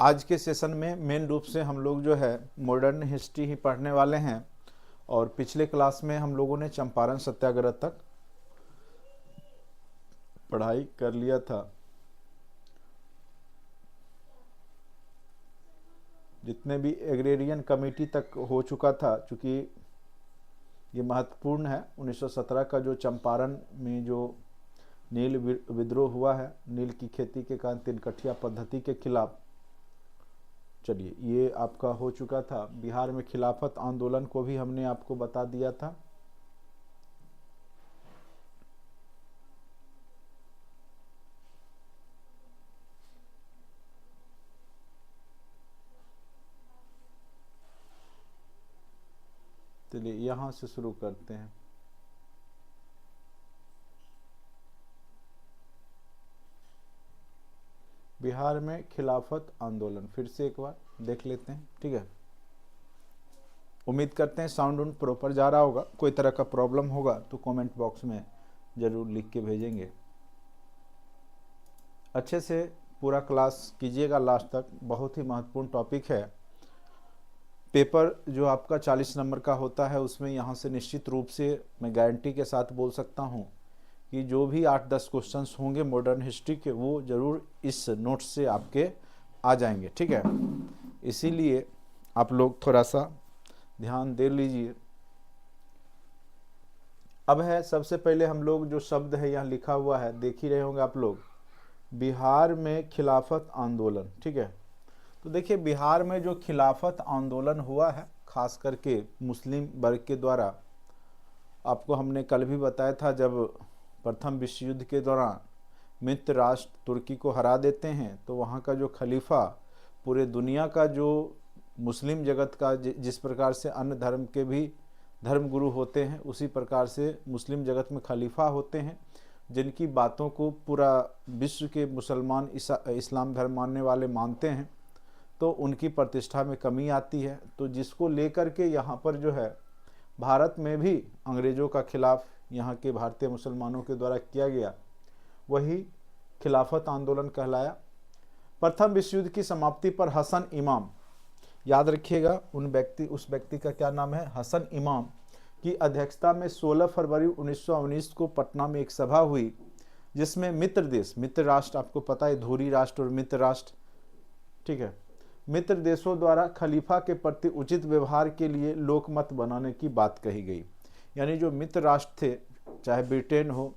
आज के सेशन में मेन रूप से हम लोग जो है मॉडर्न हिस्ट्री ही पढ़ने वाले हैं। और पिछले क्लास में हम लोगों ने चंपारण सत्याग्रह तक पढ़ाई कर लिया था। जितने भी एग्रेरियन कमेटी तक हो चुका था, चूँकि ये महत्वपूर्ण है। 1917 का जो चंपारण में जो नील विद्रोह हुआ है, नील की खेती के कारण तिनकठिया पद्धति के खिलाफ, चलिए ये आपका हो चुका था। बिहार में खिलाफत आंदोलन को भी हमने आपको बता दिया था। चलिए यहां से शुरू करते हैं। बिहार में खिलाफत आंदोलन फिर से एक बार देख लेते हैं, ठीक है। उम्मीद करते हैं साउंड उन प्रॉपर जा रहा होगा। कोई तरह का प्रॉब्लम होगा तो कमेंट बॉक्स में ज़रूर लिख के भेजेंगे। अच्छे से पूरा क्लास कीजिएगा लास्ट तक, बहुत ही महत्वपूर्ण टॉपिक है। पेपर जो आपका 40 नंबर का होता है, उसमें यहाँ से निश्चित रूप से मैं गारंटी के साथ बोल सकता हूँ कि जो भी 8-10 क्वेश्चंस होंगे मॉडर्न हिस्ट्री के, वो ज़रूर इस नोट से आपके आ जाएंगे, ठीक है। इसीलिए आप लोग थोड़ा सा ध्यान दे लीजिए। अब है सबसे पहले हम लोग जो शब्द है यहाँ लिखा हुआ है, देख ही रहे होंगे आप लोग, बिहार में खिलाफत आंदोलन, ठीक है। तो देखिए बिहार में जो खिलाफत आंदोलन हुआ है, खास करके मुस्लिम वर्ग के द्वारा, आपको हमने कल भी बताया था, जब प्रथम विश्व युद्ध के दौरान मित्र राष्ट्र तुर्की को हरा देते हैं, तो वहाँ का जो खलीफा पूरे दुनिया का जो मुस्लिम जगत का जिस प्रकार से अन्य धर्म के भी धर्म गुरु होते हैं, उसी प्रकार से मुस्लिम जगत में खलीफा होते हैं, जिनकी बातों को पूरा विश्व के मुसलमान इस्लाम धर्म मानने वाले मानते हैं। तो उनकी प्रतिष्ठा में कमी आती है। तो जिसको लेकर के यहाँ पर जो है भारत में भी अंग्रेज़ों का खिलाफ यहाँ के भारतीय मुसलमानों के द्वारा किया गया, वही खिलाफत आंदोलन कहलाया। प्रथम विश्व युद्ध की समाप्ति पर हसन इमाम, याद रखिएगा उस व्यक्ति का क्या नाम है, हसन इमाम की अध्यक्षता में 16 फरवरी 1919 को पटना में एक सभा हुई, जिसमें मित्र राष्ट्र, आपको पता है धुरी राष्ट्र और मित्र राष्ट्र, ठीक है, मित्र देशों द्वारा खलीफा के प्रति उचित व्यवहार के लिए लोकमत बनाने की बात कही गई। यानी जो मित्र राष्ट्र थे, चाहे ब्रिटेन हो,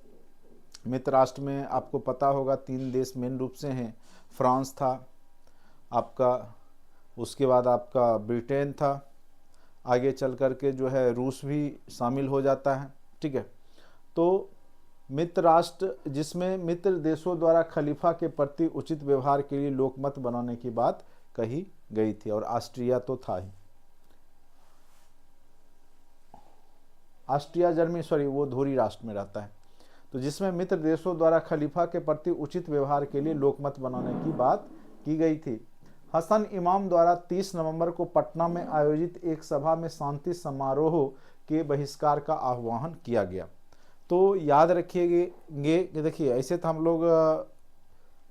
मित्र राष्ट्र में आपको पता होगा 3 देश मेन रूप से हैं। फ्रांस था आपका, उसके बाद आपका ब्रिटेन था, आगे चल कर के जो है रूस भी शामिल हो जाता है, ठीक है। तो मित्र राष्ट्र जिसमें मित्र देशों द्वारा खलीफा के प्रति उचित व्यवहार के लिए लोकमत बनाने की बात कही गई थी। और ऑस्ट्रिया तो था ही, ऑस्ट्रिया जर्मनी, वो धुरी राष्ट्र में रहता है। तो जिसमें मित्र देशों द्वारा खलीफा के प्रति उचित व्यवहार के लिए लोकमत बनाने की बात की गई थी। हसन इमाम द्वारा 30 नवंबर को पटना में आयोजित एक सभा में शांति समारोह के बहिष्कार का आह्वान किया गया। तो याद रखिएगा कि देखिए ऐसे तो हम लोग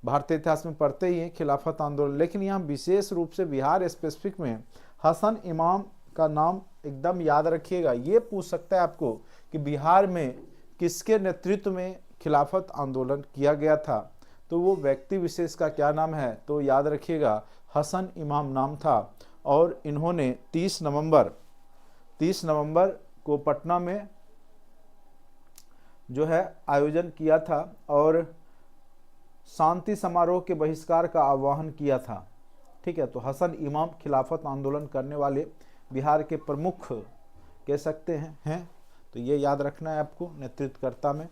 भारतीय इतिहास में पढ़ते ही हैं खिलाफत आंदोलन, लेकिन यहाँ विशेष रूप से बिहार स्पेसिफिक में हसन इमाम का नाम एकदम याद रखिएगा। ये पूछ सकता है आपको कि बिहार में किसके नेतृत्व में खिलाफत आंदोलन किया गया था, तो वो व्यक्ति विशेष का क्या नाम है, तो याद रखिएगा हसन इमाम नाम था। और इन्होंने 30 नवंबर को पटना में जो है आयोजन किया था और शांति समारोह के बहिष्कार का आह्वान किया था, ठीक है। तो हसन इमाम खिलाफत आंदोलन करने वाले बिहार के प्रमुख कह सकते हैं। तो ये याद रखना है आपको नेतृत्वकर्ता में।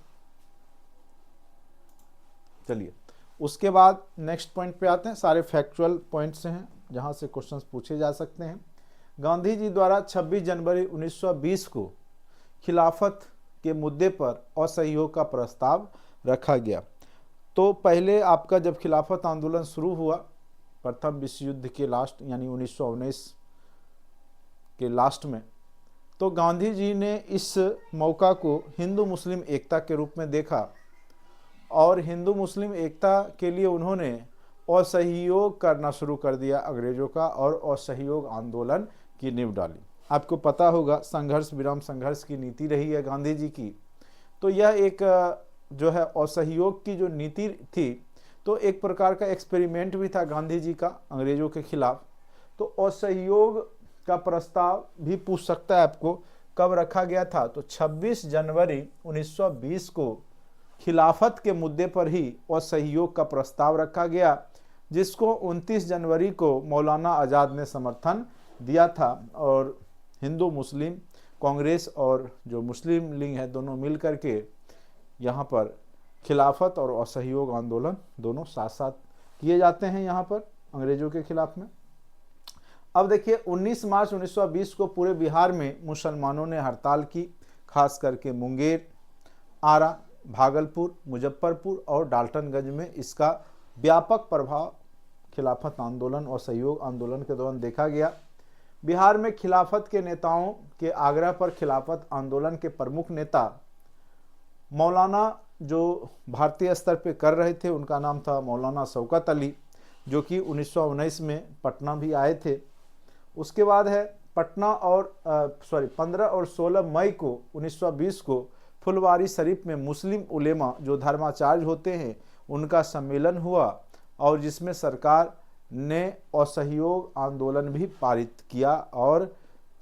चलिए उसके बाद नेक्स्ट पॉइंट पे आते हैं। सारे फैक्चुअल पॉइंट्स हैं जहां से क्वेश्चंस पूछे जा सकते हैं। गांधी जी द्वारा 26 जनवरी 1920 को खिलाफत के मुद्दे पर असहयोग का प्रस्ताव रखा गया। तो पहले आपका जब खिलाफत आंदोलन शुरू हुआ प्रथम विश्व युद्ध के लास्ट यानी 1919 के लास्ट में, तो गांधी जी ने इस मौका को हिंदू मुस्लिम एकता के रूप में देखा और हिंदू मुस्लिम एकता के लिए उन्होंने असहयोग करना शुरू कर दिया अंग्रेजों का और असहयोग आंदोलन की नींव डाली। आपको पता होगा संघर्ष विराम संघर्ष की नीति रही है गांधी जी की। तो यह एक जो है असहयोग की जो नीति थी, तो एक प्रकार का एक्सपेरिमेंट भी था गांधी जी का अंग्रेजों के खिलाफ। तो असहयोग का प्रस्ताव भी पूछ सकता है आपको, कब रखा गया था? तो 26 जनवरी 1920 को खिलाफत के मुद्दे पर ही असहयोग का प्रस्ताव रखा गया, जिसको 29 जनवरी को मौलाना आज़ाद ने समर्थन दिया था। और हिंदू मुस्लिम कांग्रेस और जो मुस्लिम लीग है दोनों मिल करके यहाँ पर खिलाफत और असहयोग आंदोलन दोनों साथ साथ किए जाते हैं यहाँ पर अंग्रेजों के खिलाफ में। अब देखिए 19 मार्च 1920 को पूरे बिहार में मुसलमानों ने हड़ताल की, खास करके मुंगेर, आरा, भागलपुर, मुजफ्फरपुर और डाल्टनगंज में इसका व्यापक प्रभाव खिलाफत आंदोलन और असहयोग आंदोलन के दौरान देखा गया। बिहार में खिलाफत के नेताओं के आग्रह पर खिलाफत आंदोलन के प्रमुख नेता मौलाना जो भारतीय स्तर पे कर रहे थे, उनका नाम था मौलाना शौकत अली, जो कि 1919 में पटना भी आए थे। उसके बाद है पटना और 15 और 16 मई को 1920 को फुलवारी शरीफ में मुस्लिम उलेमा जो धर्माचार्य होते हैं उनका सम्मेलन हुआ, और जिसमें सरकार ने असहयोग आंदोलन भी पारित किया और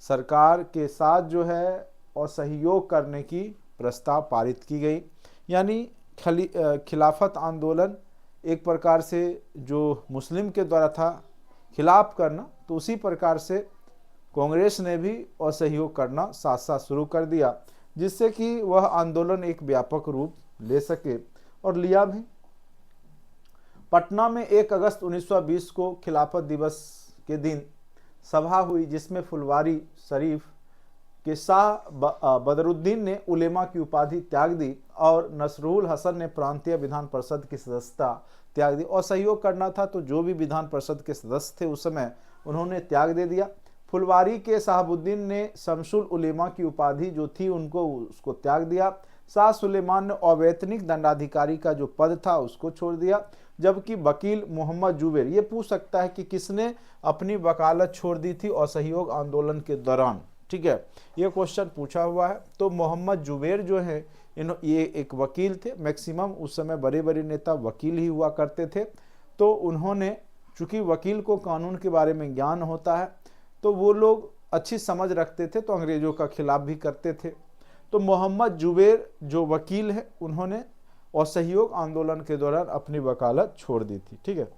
सरकार के साथ जो है असहयोग करने की प्रस्ताव पारित की गई। यानी खिलाफत आंदोलन एक प्रकार से जो मुस्लिम के द्वारा था खिलाफ करना, तो उसी प्रकार से कांग्रेस ने भी असहयोग करना साथ साथ शुरू कर दिया, जिससे कि वह आंदोलन एक व्यापक रूप ले सके और लिया भी। पटना में 1 अगस्त 1920 को खिलाफत दिवस के दिन सभा हुई, जिसमें फुलवारी शरीफ के शाह बदरुद्दीन ने उलेमा की उपाधि त्याग दी और नसरुल हसन ने प्रांतीय विधान परिषद की सदस्यता त्याग दी। असहयोग करना था तो जो भी विधान परिषद के सदस्य थे उस समय उन्होंने त्याग दे दिया। फुलवारी के शहाबुद्दीन ने शमसुल उलेमा की उपाधि जो थी उसको त्याग दिया। शाह सुलेमान ने अवैतनिक दंडाधिकारी का जो पद था उसको छोड़ दिया, जबकि वकील मोहम्मद जुबैर, ये पूछ सकता है कि किसने अपनी वकालत छोड़ दी थी असहयोग आंदोलन के दौरान, ठीक है, ये क्वेश्चन पूछा हुआ है। तो मोहम्मद जुबैर जो है ये एक वकील थे, मैक्सिमम उस समय बड़े बड़े नेता वकील ही हुआ करते थे। तो उन्होंने, चूंकि वकील को कानून के बारे में ज्ञान होता है, तो वो लोग अच्छी समझ रखते थे, तो अंग्रेजों का खिलाफ भी करते थे। तो मोहम्मद जुबैर जो वकील है उन्होंने असहयोग आंदोलन के दौरान अपनी वकालत छोड़ दी थी, ठीक है।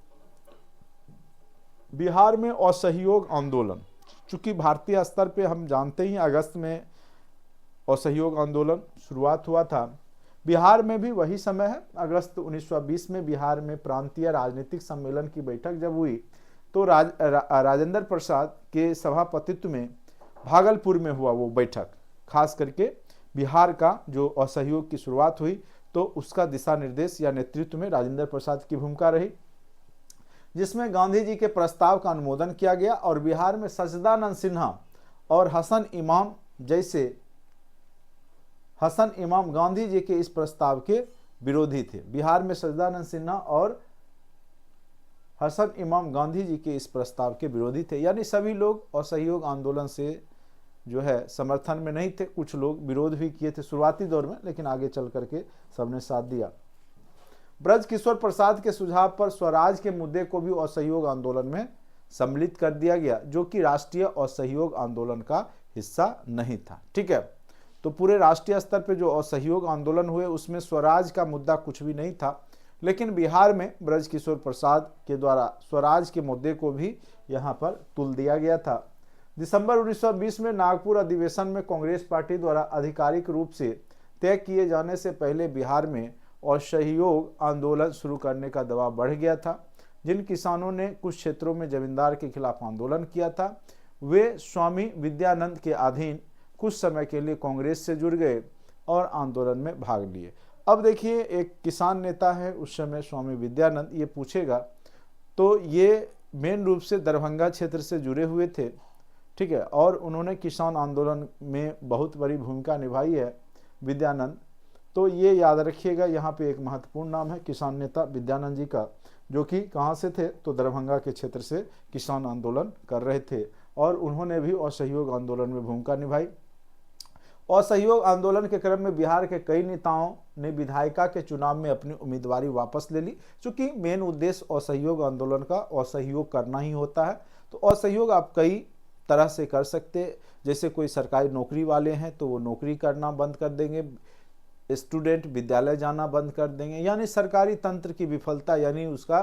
बिहार में असहयोग आंदोलन, चूंकि भारतीय स्तर पे हम जानते ही अगस्त में असहयोग आंदोलन शुरुआत हुआ था, बिहार में भी वही समय है। अगस्त 1920 में बिहार में प्रांतीय राजनीतिक सम्मेलन की बैठक जब हुई तो राजेंद्र प्रसाद के सभापतित्व में भागलपुर में हुआ वो बैठक, खास करके बिहार का जो असहयोग की शुरुआत हुई तो उसका दिशा निर्देश या नेतृत्व में राजेंद्र प्रसाद की भूमिका रही, जिसमें गांधी जी के प्रस्ताव का अनुमोदन किया गया। और बिहार में सच्चिदानंद सिन्हा और हसन इमाम गांधी जी के इस प्रस्ताव के विरोधी थे। बिहार में सच्चिदानंद सिन्हा और हसन इमाम गांधी जी के इस प्रस्ताव के विरोधी थे, यानी सभी लोग असहयोग आंदोलन से जो है समर्थन में नहीं थे। कुछ लोग विरोध भी किए थे शुरुआती दौर में, लेकिन आगे चल करके सबने साथ दिया। ब्रज किशोर प्रसाद के सुझाव पर स्वराज के मुद्दे को भी असहयोग आंदोलन में सम्मिलित कर दिया गया, जो कि राष्ट्रीय असहयोग आंदोलन का हिस्सा नहीं था, ठीक है। तो पूरे राष्ट्रीय स्तर पे जो असहयोग आंदोलन हुए उसमें स्वराज का मुद्दा कुछ भी नहीं था, लेकिन बिहार में ब्रज किशोर प्रसाद के द्वारा स्वराज के मुद्दे को भी यहाँ पर तुल दिया गया था। दिसंबर 1920 में नागपुर अधिवेशन में कांग्रेस पार्टी द्वारा आधिकारिक रूप से तय किए जाने से पहले बिहार में असहयोग आंदोलन शुरू करने का दबाव बढ़ गया था। जिन किसानों ने कुछ क्षेत्रों में जमींदार के खिलाफ आंदोलन किया था, वे स्वामी विद्यानंद के अधीन कुछ समय के लिए कांग्रेस से जुड़ गए और आंदोलन में भाग लिए। अब देखिए, एक किसान नेता है उस समय स्वामी विद्यानंद, ये पूछेगा तो ये मेन रूप से दरभंगा क्षेत्र से जुड़े हुए थे, ठीक है, और उन्होंने किसान आंदोलन में बहुत बड़ी भूमिका निभाई है विद्यानंद। तो ये याद रखिएगा, यहाँ पे एक महत्वपूर्ण नाम है किसान नेता विद्यानंद जी का, जो कि कहाँ से थे, तो दरभंगा के क्षेत्र से किसान आंदोलन कर रहे थे और उन्होंने भी असहयोग आंदोलन में भूमिका निभाई। असहयोग आंदोलन के क्रम में बिहार के कई नेताओं ने विधायिका के चुनाव में अपनी उम्मीदवारी वापस ले ली, क्योंकि मेन उद्देश्य असहयोग आंदोलन का असहयोग करना ही होता है। तो असहयोग आप कई तरह से कर सकते हैं, जैसे कोई सरकारी नौकरी वाले हैं तो वो नौकरी करना बंद कर देंगे, स्टूडेंट विद्यालय जाना बंद कर देंगे, यानी सरकारी तंत्र की विफलता, यानी उसका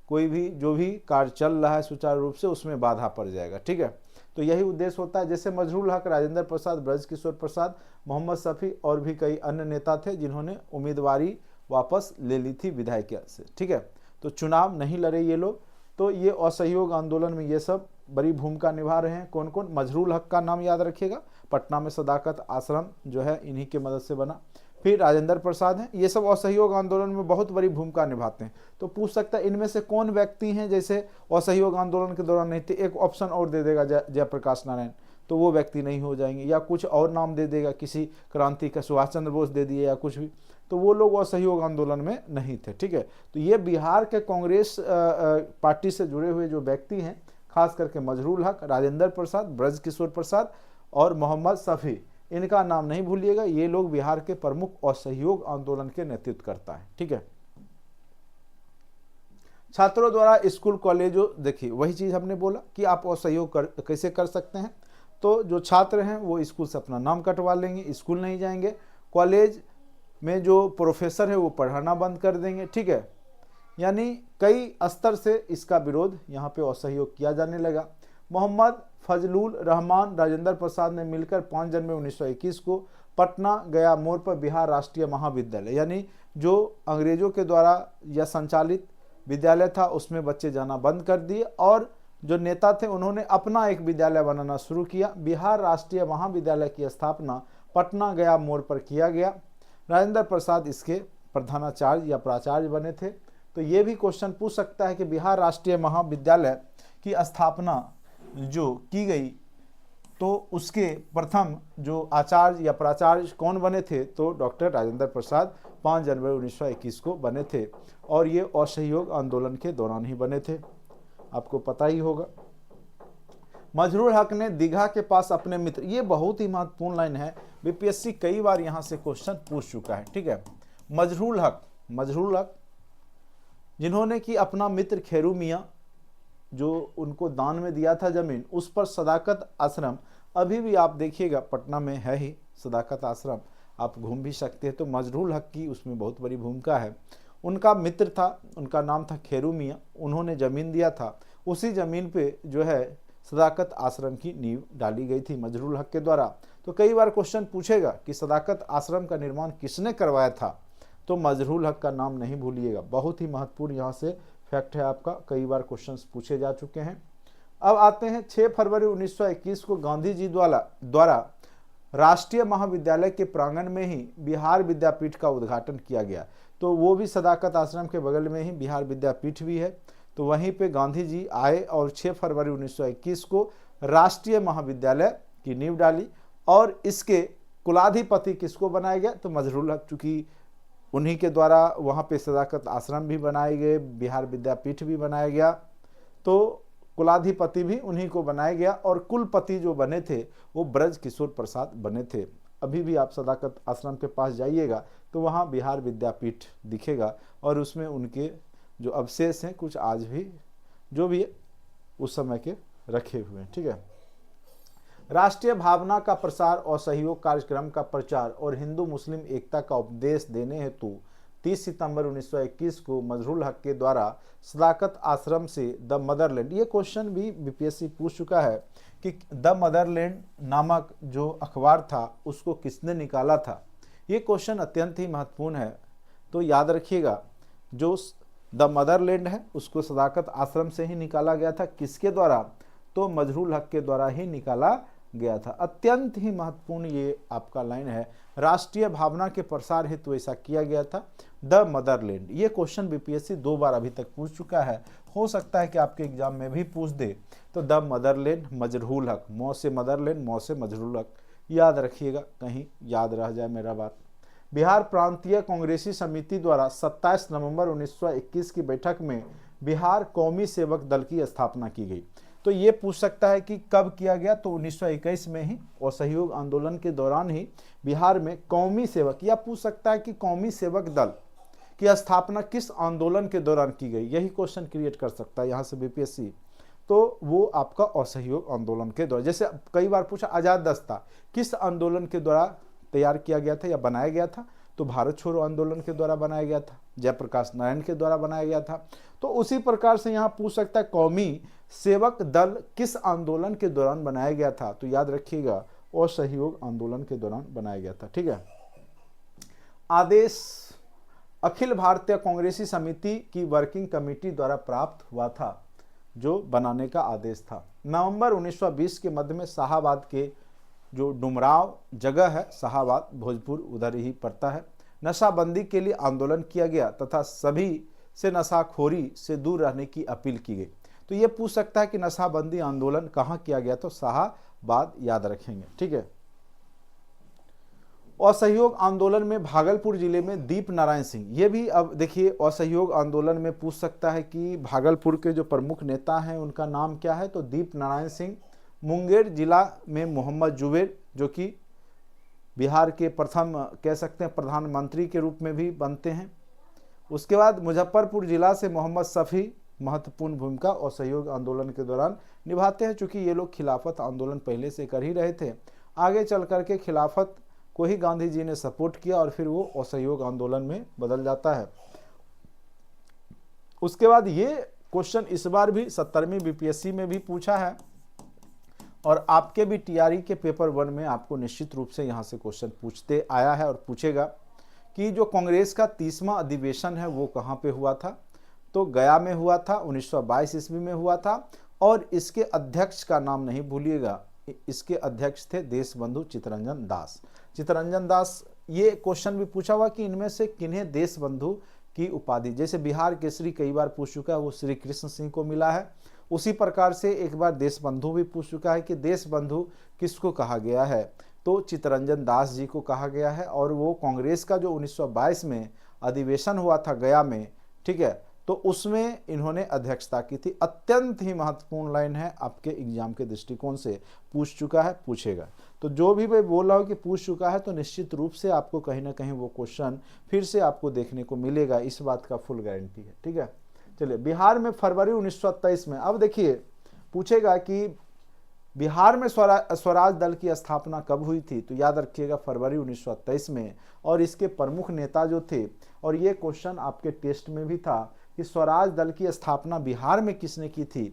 कोई भी जो भी कार्य चल रहा है सुचारू रूप से उसमें बाधा पड़ जाएगा। ठीक है, तो यही उद्देश्य होता है। जैसे मजरूल हक, राजेंद्र प्रसाद, ब्रजकिशोर प्रसाद, मोहम्मद शफी और भी कई अन्य नेता थे जिन्होंने उम्मीदवारी वापस ले ली थी विधायिका से। ठीक है, तो चुनाव नहीं लड़े ये लोग। तो ये असहयोग आंदोलन में ये सब बड़ी भूमिका निभा रहे हैं। कौन कौन? मजरूल हक का नाम याद रखिएगा, पटना में सदाकत आश्रम जो है इन्हीं के मदद से बना। फिर राजेंद्र प्रसाद हैं, ये सब असहयोग आंदोलन में बहुत बड़ी भूमिका निभाते हैं। तो पूछ सकता है इनमें से कौन व्यक्ति हैं जैसे असहयोग आंदोलन के दौरान नहीं थे। एक ऑप्शन और दे देगा जयप्रकाश नारायण, तो वो व्यक्ति नहीं हो जाएंगे, या कुछ और नाम दे देगा, किसी क्रांति का सुभाष चंद्र बोस दे दिए या कुछ भी, तो वो लोग असहयोग आंदोलन में नहीं थे। ठीक है, तो ये बिहार के कांग्रेस पार्टी से जुड़े हुए जो व्यक्ति हैं, खास करके मजरूल हक, राजेंद्र प्रसाद, ब्रजकिशोर प्रसाद और मोहम्मद शफी, इनका नाम नहीं भूलिएगा। ये लोग बिहार के प्रमुख असहयोग आंदोलन के नेतृत्व करता है। ठीक है, छात्रों द्वारा स्कूल कॉलेजों, देखिए वही चीज हमने बोला कि आप असहयोग कैसे कर सकते हैं। तो जो छात्र हैं वो स्कूल से अपना नाम कटवा लेंगे, स्कूल नहीं जाएंगे, कॉलेज में जो प्रोफेसर है वो पढ़ाना बंद कर देंगे। ठीक है, यानी कई स्तर से इसका विरोध यहाँ पे असहयोग किया जाने लगा। मोहम्मद फजलुल रहमान, राजेंद्र प्रसाद ने मिलकर 5 जनवरी 1921 को पटना गया मोड़ पर बिहार राष्ट्रीय महाविद्यालय, यानी जो अंग्रेजों के द्वारा या संचालित विद्यालय था उसमें बच्चे जाना बंद कर दिए, और जो नेता थे उन्होंने अपना एक विद्यालय बनाना शुरू किया। बिहार राष्ट्रीय महाविद्यालय की स्थापना पटना गया मोड़ पर किया गया। राजेंद्र प्रसाद इसके प्रधानाचार्य या प्राचार्य बने थे। तो ये भी क्वेश्चन पूछ सकता है कि बिहार राष्ट्रीय महाविद्यालय की स्थापना जो की गई तो उसके प्रथम जो आचार्य या प्राचार्य कौन बने थे, तो डॉक्टर राजेंद्र प्रसाद 5 जनवरी 1921 को बने थे, और ये असहयोग आंदोलन के दौरान ही बने थे, आपको पता ही होगा। मजरूल हक ने दीघा के पास अपने मित्र, ये बहुत ही महत्वपूर्ण लाइन है, बीपीएससी कई बार यहाँ से क्वेश्चन पूछ चुका है। ठीक है, मजरूल हक जिन्होंने कि अपना मित्र खेरू मियाँ जो उनको दान में दिया था जमीन, उस पर सदाकत आश्रम, अभी भी आप देखिएगा पटना में है ही सदाकत आश्रम, आप घूम भी सकते हैं। तो मजरूल हक की उसमें बहुत बड़ी भूमिका है। उनका मित्र था, उनका नाम था खेरू मियाँ, उन्होंने ज़मीन दिया था, उसी ज़मीन पे जो है सदाकत आश्रम की नींव डाली गई थी मजरूल हक के द्वारा। तो कई बार क्वेश्चन पूछेगा कि सदाकत आश्रम का निर्माण किसने करवाया था, तो मजरूल हक का नाम नहीं भूलिएगा, बहुत ही महत्वपूर्ण यहाँ से फैक्ट है आपका, कई बार क्वेश्चंस पूछे जा चुके हैं। अब आते हैं 6 फरवरी 1921 को गांधी जी द्वारा राष्ट्रीय महाविद्यालय के प्रांगण में ही बिहार विद्यापीठ का उद्घाटन किया गया। तो वो भी सदाकत आश्रम के बगल में ही बिहार विद्यापीठ भी है। तो वहीं पे गांधी जी आए और 6 फरवरी 1921 को राष्ट्रीय महाविद्यालय की नींव डाली, और इसके कुलाधिपति किसको बनाया गया, तो मजरूल हक, चूँकि उन्हीं के द्वारा वहाँ पे सदाकत आश्रम भी बनाए गए, बिहार विद्यापीठ भी बनाया गया, तो कुलाधिपति भी उन्हीं को बनाया गया, और कुलपति जो बने थे वो ब्रजकिशोर प्रसाद बने थे। अभी भी आप सदाकत आश्रम के पास जाइएगा तो वहाँ बिहार विद्यापीठ दिखेगा, और उसमें उनके जो अवशेष हैं कुछ आज भी जो भी उस समय के रखे हुए हैं। ठीक है, राष्ट्रीय भावना का प्रसार और सहयोग कार्यक्रम का प्रचार और हिंदू मुस्लिम एकता का उपदेश देने हेतु 30 सितंबर 1921 को मजरूल हक के द्वारा सदाकत आश्रम से द मदरलैंड, ये क्वेश्चन भी बीपीएससी पूछ चुका है कि द मदरलैंड नामक जो अखबार था उसको किसने निकाला था। ये क्वेश्चन अत्यंत ही महत्वपूर्ण है, तो याद रखिएगा जो द मदरलैंड है उसको सदाकत आश्रम से ही निकाला गया था। किसके द्वारा, तो मजरूल हक के द्वारा ही निकाला गया था। अत्यंत ही महत्वपूर्ण ये आपका लाइन है, राष्ट्रीय भावना के प्रसार हेतु ऐसा किया गया था द मदरलैंड। ये क्वेश्चन बीपीएससी 2 बार अभी तक पूछ चुका है, हो सकता है कि आपके एग्जाम में भी पूछ दे। तो द मदरलैंड मजरूल हक, मौ से मदरलैंड, मौ से मजरूल हक, याद रखिएगा कहीं याद रह जाए मेरा बात। बिहार प्रांतीय कांग्रेसी समिति द्वारा 27 नवंबर 1921 की बैठक में बिहार कौमी सेवक दल की स्थापना की गई। तो ये पूछ सकता है कि कब किया गया, तो 1921 में ही असहयोग आंदोलन के दौरान ही बिहार में कौमी सेवक, या पूछ सकता है कि कौमी सेवक दल की स्थापना किस आंदोलन के दौरान की गई, यही क्वेश्चन क्रिएट कर सकता है यहाँ से बीपीएससी। तो वो आपका असहयोग आंदोलन के दौरान, जैसे कई बार पूछा आजाद दस्ता किस आंदोलन के द्वारा तैयार किया गया था या बनाया गया था, तो भारत छोड़ो आंदोलन के द्वारा बनाया गया था, जयप्रकाश नारायण के द्वारा बनाया गया था। तो उसी प्रकार से यहाँ पूछ सकता है कौमी सेवक दल किस आंदोलन के दौरान बनाया गया था, तो याद रखिएगा असहयोग आंदोलन के दौरान बनाया गया था। ठीक है। आदेश अखिल भारतीय कांग्रेसी समिति की वर्किंग कमेटी द्वारा प्राप्त हुआ था, जो बनाने का आदेश था। नवंबर 1920 के मध्य में शाहाबाद के जो डुमराव जगह है, शाहाबाद भोजपुर उधर ही पड़ता है, नशाबंदी के लिए आंदोलन किया गया तथा सभी से नशाखोरी से दूर रहने की अपील की गई। तो ये पूछ सकता है कि नशाबंदी आंदोलन कहाँ किया गया, तो शाहाबाद याद रखेंगे। ठीक है। असहयोग आंदोलन में भागलपुर जिले में दीप नारायण सिंह, ये भी अब देखिए असहयोग आंदोलन में पूछ सकता है कि भागलपुर के जो प्रमुख नेता हैं उनका नाम क्या है, तो दीप नारायण सिंह। मुंगेर जिला में मोहम्मद जुबेर, जो कि बिहार के प्रथम कह सकते हैं प्रधानमंत्री के रूप में भी बनते हैं। उसके बाद मुजफ्फरपुर जिला से मोहम्मद शफी महत्वपूर्ण भूमिका असहयोग आंदोलन के दौरान निभाते हैं, चूँकि ये लोग खिलाफत आंदोलन पहले से कर ही रहे थे। आगे चल करके खिलाफत को ही गांधी जी ने सपोर्ट किया और फिर वो असहयोग आंदोलन में बदल जाता है। उसके बाद ये क्वेश्चन इस बार भी 70वीं बीपीएससी में भी पूछा है और आपके भी टीआरई के पेपर 1 में आपको निश्चित रूप से यहाँ से क्वेश्चन पूछते आया है और पूछेगा कि जो कांग्रेस का 30वां अधिवेशन है वो कहाँ पे हुआ था, तो गया में हुआ था, 1922 ईस्वी में हुआ था। और इसके अध्यक्ष का नाम नहीं भूलिएगा, इसके अध्यक्ष थे देशबंधु चित्तरंजन दास। चित्तरंजन दास, ये क्वेश्चन भी पूछा हुआ कि इनमें से किन्हें देशबंधु की उपाधि, जैसे बिहार केसरी कई बार पूछ चुका है, वो श्री कृष्ण सिंह को मिला है, उसी प्रकार से एक बार देशबंधु भी पूछ चुका है कि देशबंधु किसको कहा गया है, तो चित्तरंजन दास जी को कहा गया है। और वो कांग्रेस का जो 1922 में अधिवेशन हुआ था गया में, ठीक है, तो उसमें इन्होंने अध्यक्षता की थी। अत्यंत ही महत्वपूर्ण लाइन है, आपके एग्जाम के दृष्टिकोण से पूछ चुका है, पूछेगा। तो जो भी मैं बोल रहा हूँ कि पूछ चुका है, तो निश्चित रूप से आपको कहीं ना कहीं वो क्वेश्चन फिर से आपको देखने को मिलेगा, इस बात का फुल गारंटी है। ठीक है। चलिए, बिहार में फरवरी 1923 में, अब देखिए पूछेगा कि बिहार में स्वराज दल की स्थापना कब हुई थी, तो याद रखिएगा फरवरी 1923 में। और इसके प्रमुख नेता जो थे, और ये क्वेश्चन आपके टेस्ट में भी था कि स्वराज दल की स्थापना बिहार में किसने की थी,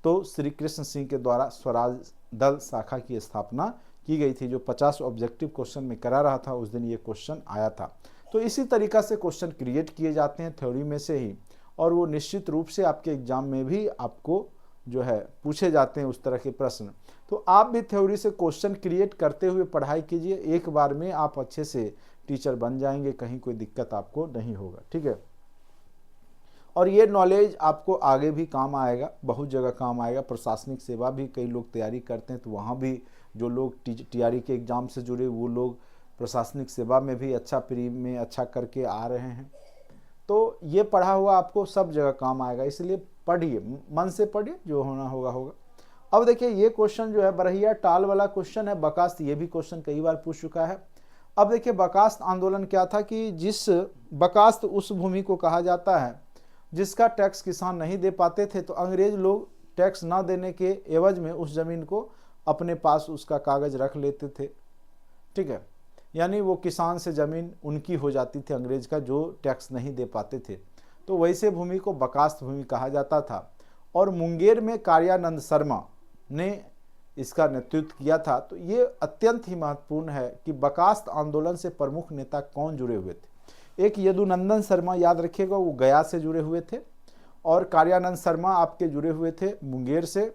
तो श्री कृष्ण सिंह के द्वारा स्वराज दल शाखा की स्थापना की गई थी, जो 50 ऑब्जेक्टिव क्वेश्चन में करा रहा था, उस दिन ये क्वेश्चन आया था। तो इसी तरीका से क्वेश्चन क्रिएट किए जाते हैं थ्योरी में से ही, और वो निश्चित रूप से आपके एग्जाम में भी आपको जो है पूछे जाते हैं उस तरह के प्रश्न। तो आप भी थ्योरी से क्वेश्चन क्रिएट करते हुए पढ़ाई कीजिए, एक बार में आप अच्छे से टीचर बन जाएंगे, कहीं कोई दिक्कत आपको नहीं होगा। ठीक है। और ये नॉलेज आपको आगे भी काम आएगा, बहुत जगह काम आएगा। प्रशासनिक सेवा भी कई लोग तैयारी करते हैं, तो वहाँ भी जो लोग टीआरई के एग्ज़ाम से जुड़े वो लोग प्रशासनिक सेवा में भी अच्छा प्री में अच्छा करके आ रहे हैं। तो ये पढ़ा हुआ आपको सब जगह काम आएगा, इसलिए पढ़िए, मन से पढ़िए, जो होना होगा होगा। अब देखिए ये क्वेश्चन जो है बरहिया टाल वाला क्वेश्चन है, बकास्त, ये भी क्वेश्चन कई बार पूछ चुका है। अब देखिए बकास्त आंदोलन क्या था कि जिस बकास्त उस भूमि को कहा जाता है जिसका टैक्स किसान नहीं दे पाते थे, तो अंग्रेज लोग टैक्स ना देने के एवज में उस जमीन को अपने पास उसका कागज रख लेते थे। ठीक है, यानी वो किसान से ज़मीन उनकी हो जाती थी, अंग्रेज का, जो टैक्स नहीं दे पाते थे। तो वैसे भूमि को बकास्त भूमि कहा जाता था। और मुंगेर में कार्यानंद शर्मा ने इसका नेतृत्व किया था। तो ये अत्यंत ही महत्वपूर्ण है कि बकास्त आंदोलन से प्रमुख नेता कौन जुड़े हुए थे। एक यदुनंदन शर्मा, याद रखिएगा, वो गया से जुड़े हुए थे, और कार्यानंद शर्मा आपके जुड़े हुए थे मुंगेर से।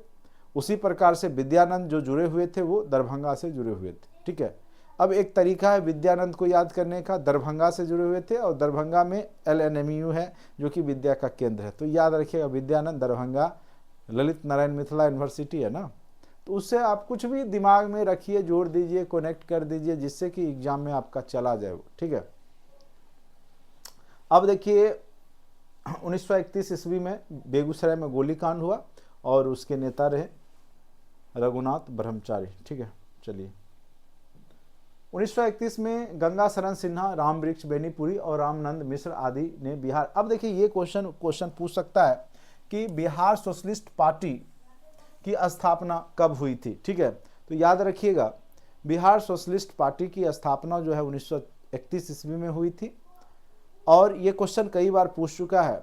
उसी प्रकार से विद्यानंद जो जुड़े हुए थे वो दरभंगा से जुड़े हुए थे। ठीक है। अब एक तरीका है विद्यानंद को याद करने का, दरभंगा से जुड़े हुए थे, और दरभंगा में LNMU है जो कि विद्या का केंद्र है। तो याद रखिएगा विद्यानंद, दरभंगा, ललित नारायण मिथिला यूनिवर्सिटी है ना, तो उससे आप कुछ भी दिमाग में रखिए, जोड़ दीजिए, कनेक्ट कर दीजिए, जिससे कि एग्जाम में आपका चला जाए वो, ठीक है। अब देखिए 1931 ईस्वी में बेगूसराय में गोलीकांड हुआ और उसके नेता रहे रघुनाथ ब्रह्मचारी, ठीक है। चलिए 1931 में गंगा शरण सिन्हा, राम वृक्ष बेनीपुरी और रामनंद मिश्र आदि ने बिहार, अब देखिए ये क्वेश्चन पूछ सकता है कि बिहार सोशलिस्ट पार्टी की स्थापना कब हुई थी, ठीक है। तो याद रखिएगा बिहार सोशलिस्ट पार्टी की स्थापना जो है 1931 ईस्वी में हुई थी, और ये क्वेश्चन कई बार पूछ चुका है।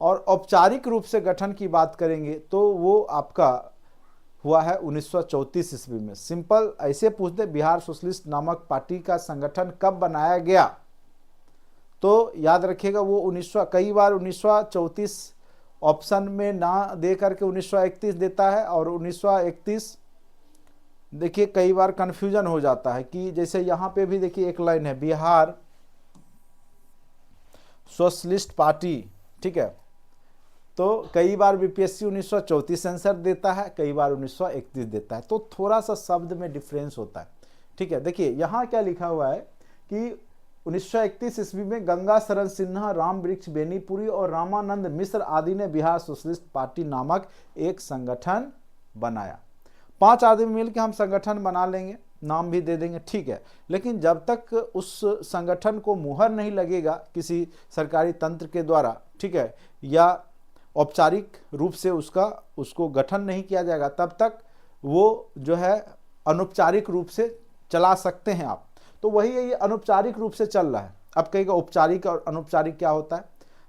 और औपचारिक रूप से गठन की बात करेंगे तो वो आपका हुआ है 1934 ईस्वी में। सिंपल ऐसे पूछ दे बिहार सोशलिस्ट नामक पार्टी का संगठन कब बनाया गया, तो याद रखिएगा वो कई बार 1934 ऑप्शन में ना दे करके 1931 देता है, और 1931 देखिए कई बार कंफ्यूजन हो जाता है कि जैसे यहाँ पे भी देखिए एक लाइन है बिहार सोशलिस्ट पार्टी, ठीक है। तो कई बार बीपीएससी 1934 आंसर देता है, कई बार 1931 देता है, तो थोड़ा सा शब्द में डिफरेंस होता है, ठीक है। देखिए यहाँ क्या लिखा हुआ है कि 1931 ईस्वी में गंगा शरण सिन्हा, राम वृक्ष बेनीपुरी और रामानंद मिश्र आदि ने बिहार सोशलिस्ट पार्टी नामक एक संगठन बनाया। 5 आदमी मिलकर हम संगठन बना लेंगे, नाम भी दे देंगे, ठीक है। लेकिन जब तक उस संगठन को मुहर नहीं लगेगा किसी सरकारी तंत्र के द्वारा, ठीक है, या औपचारिक रूप से उसको गठन नहीं किया जाएगा, तब तक वो जो है अनौपचारिक रूप से चला सकते हैं आप। तो वही है, ये अनौपचारिक रूप से चल रहा है। अब कहेगा औपचारिक और अनौपचारिक क्या होता है,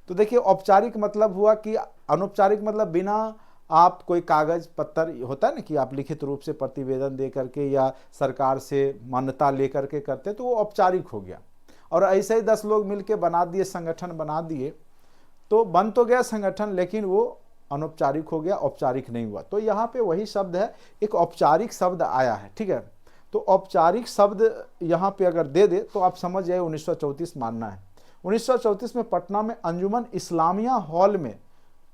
तो देखिए औपचारिक मतलब हुआ कि अनौपचारिक मतलब बिना आप कोई कागज पत्तर होता है ना कि आप लिखित रूप से प्रतिवेदन दे करके या सरकार से मान्यता लेकर के करते, तो वो औपचारिक हो गया। और ऐसे ही 10 लोग मिलके बना दिए, संगठन बना दिए, तो बन तो गया संगठन, लेकिन वो अनौपचारिक हो गया, औपचारिक नहीं हुआ। तो यहाँ पे वही शब्द है, एक औपचारिक शब्द आया है, ठीक है। तो औपचारिक शब्द यहाँ पे अगर दे दे तो आप समझ जाए 1934 मानना है। 1934 में पटना में अंजुमन इस्लामिया हॉल में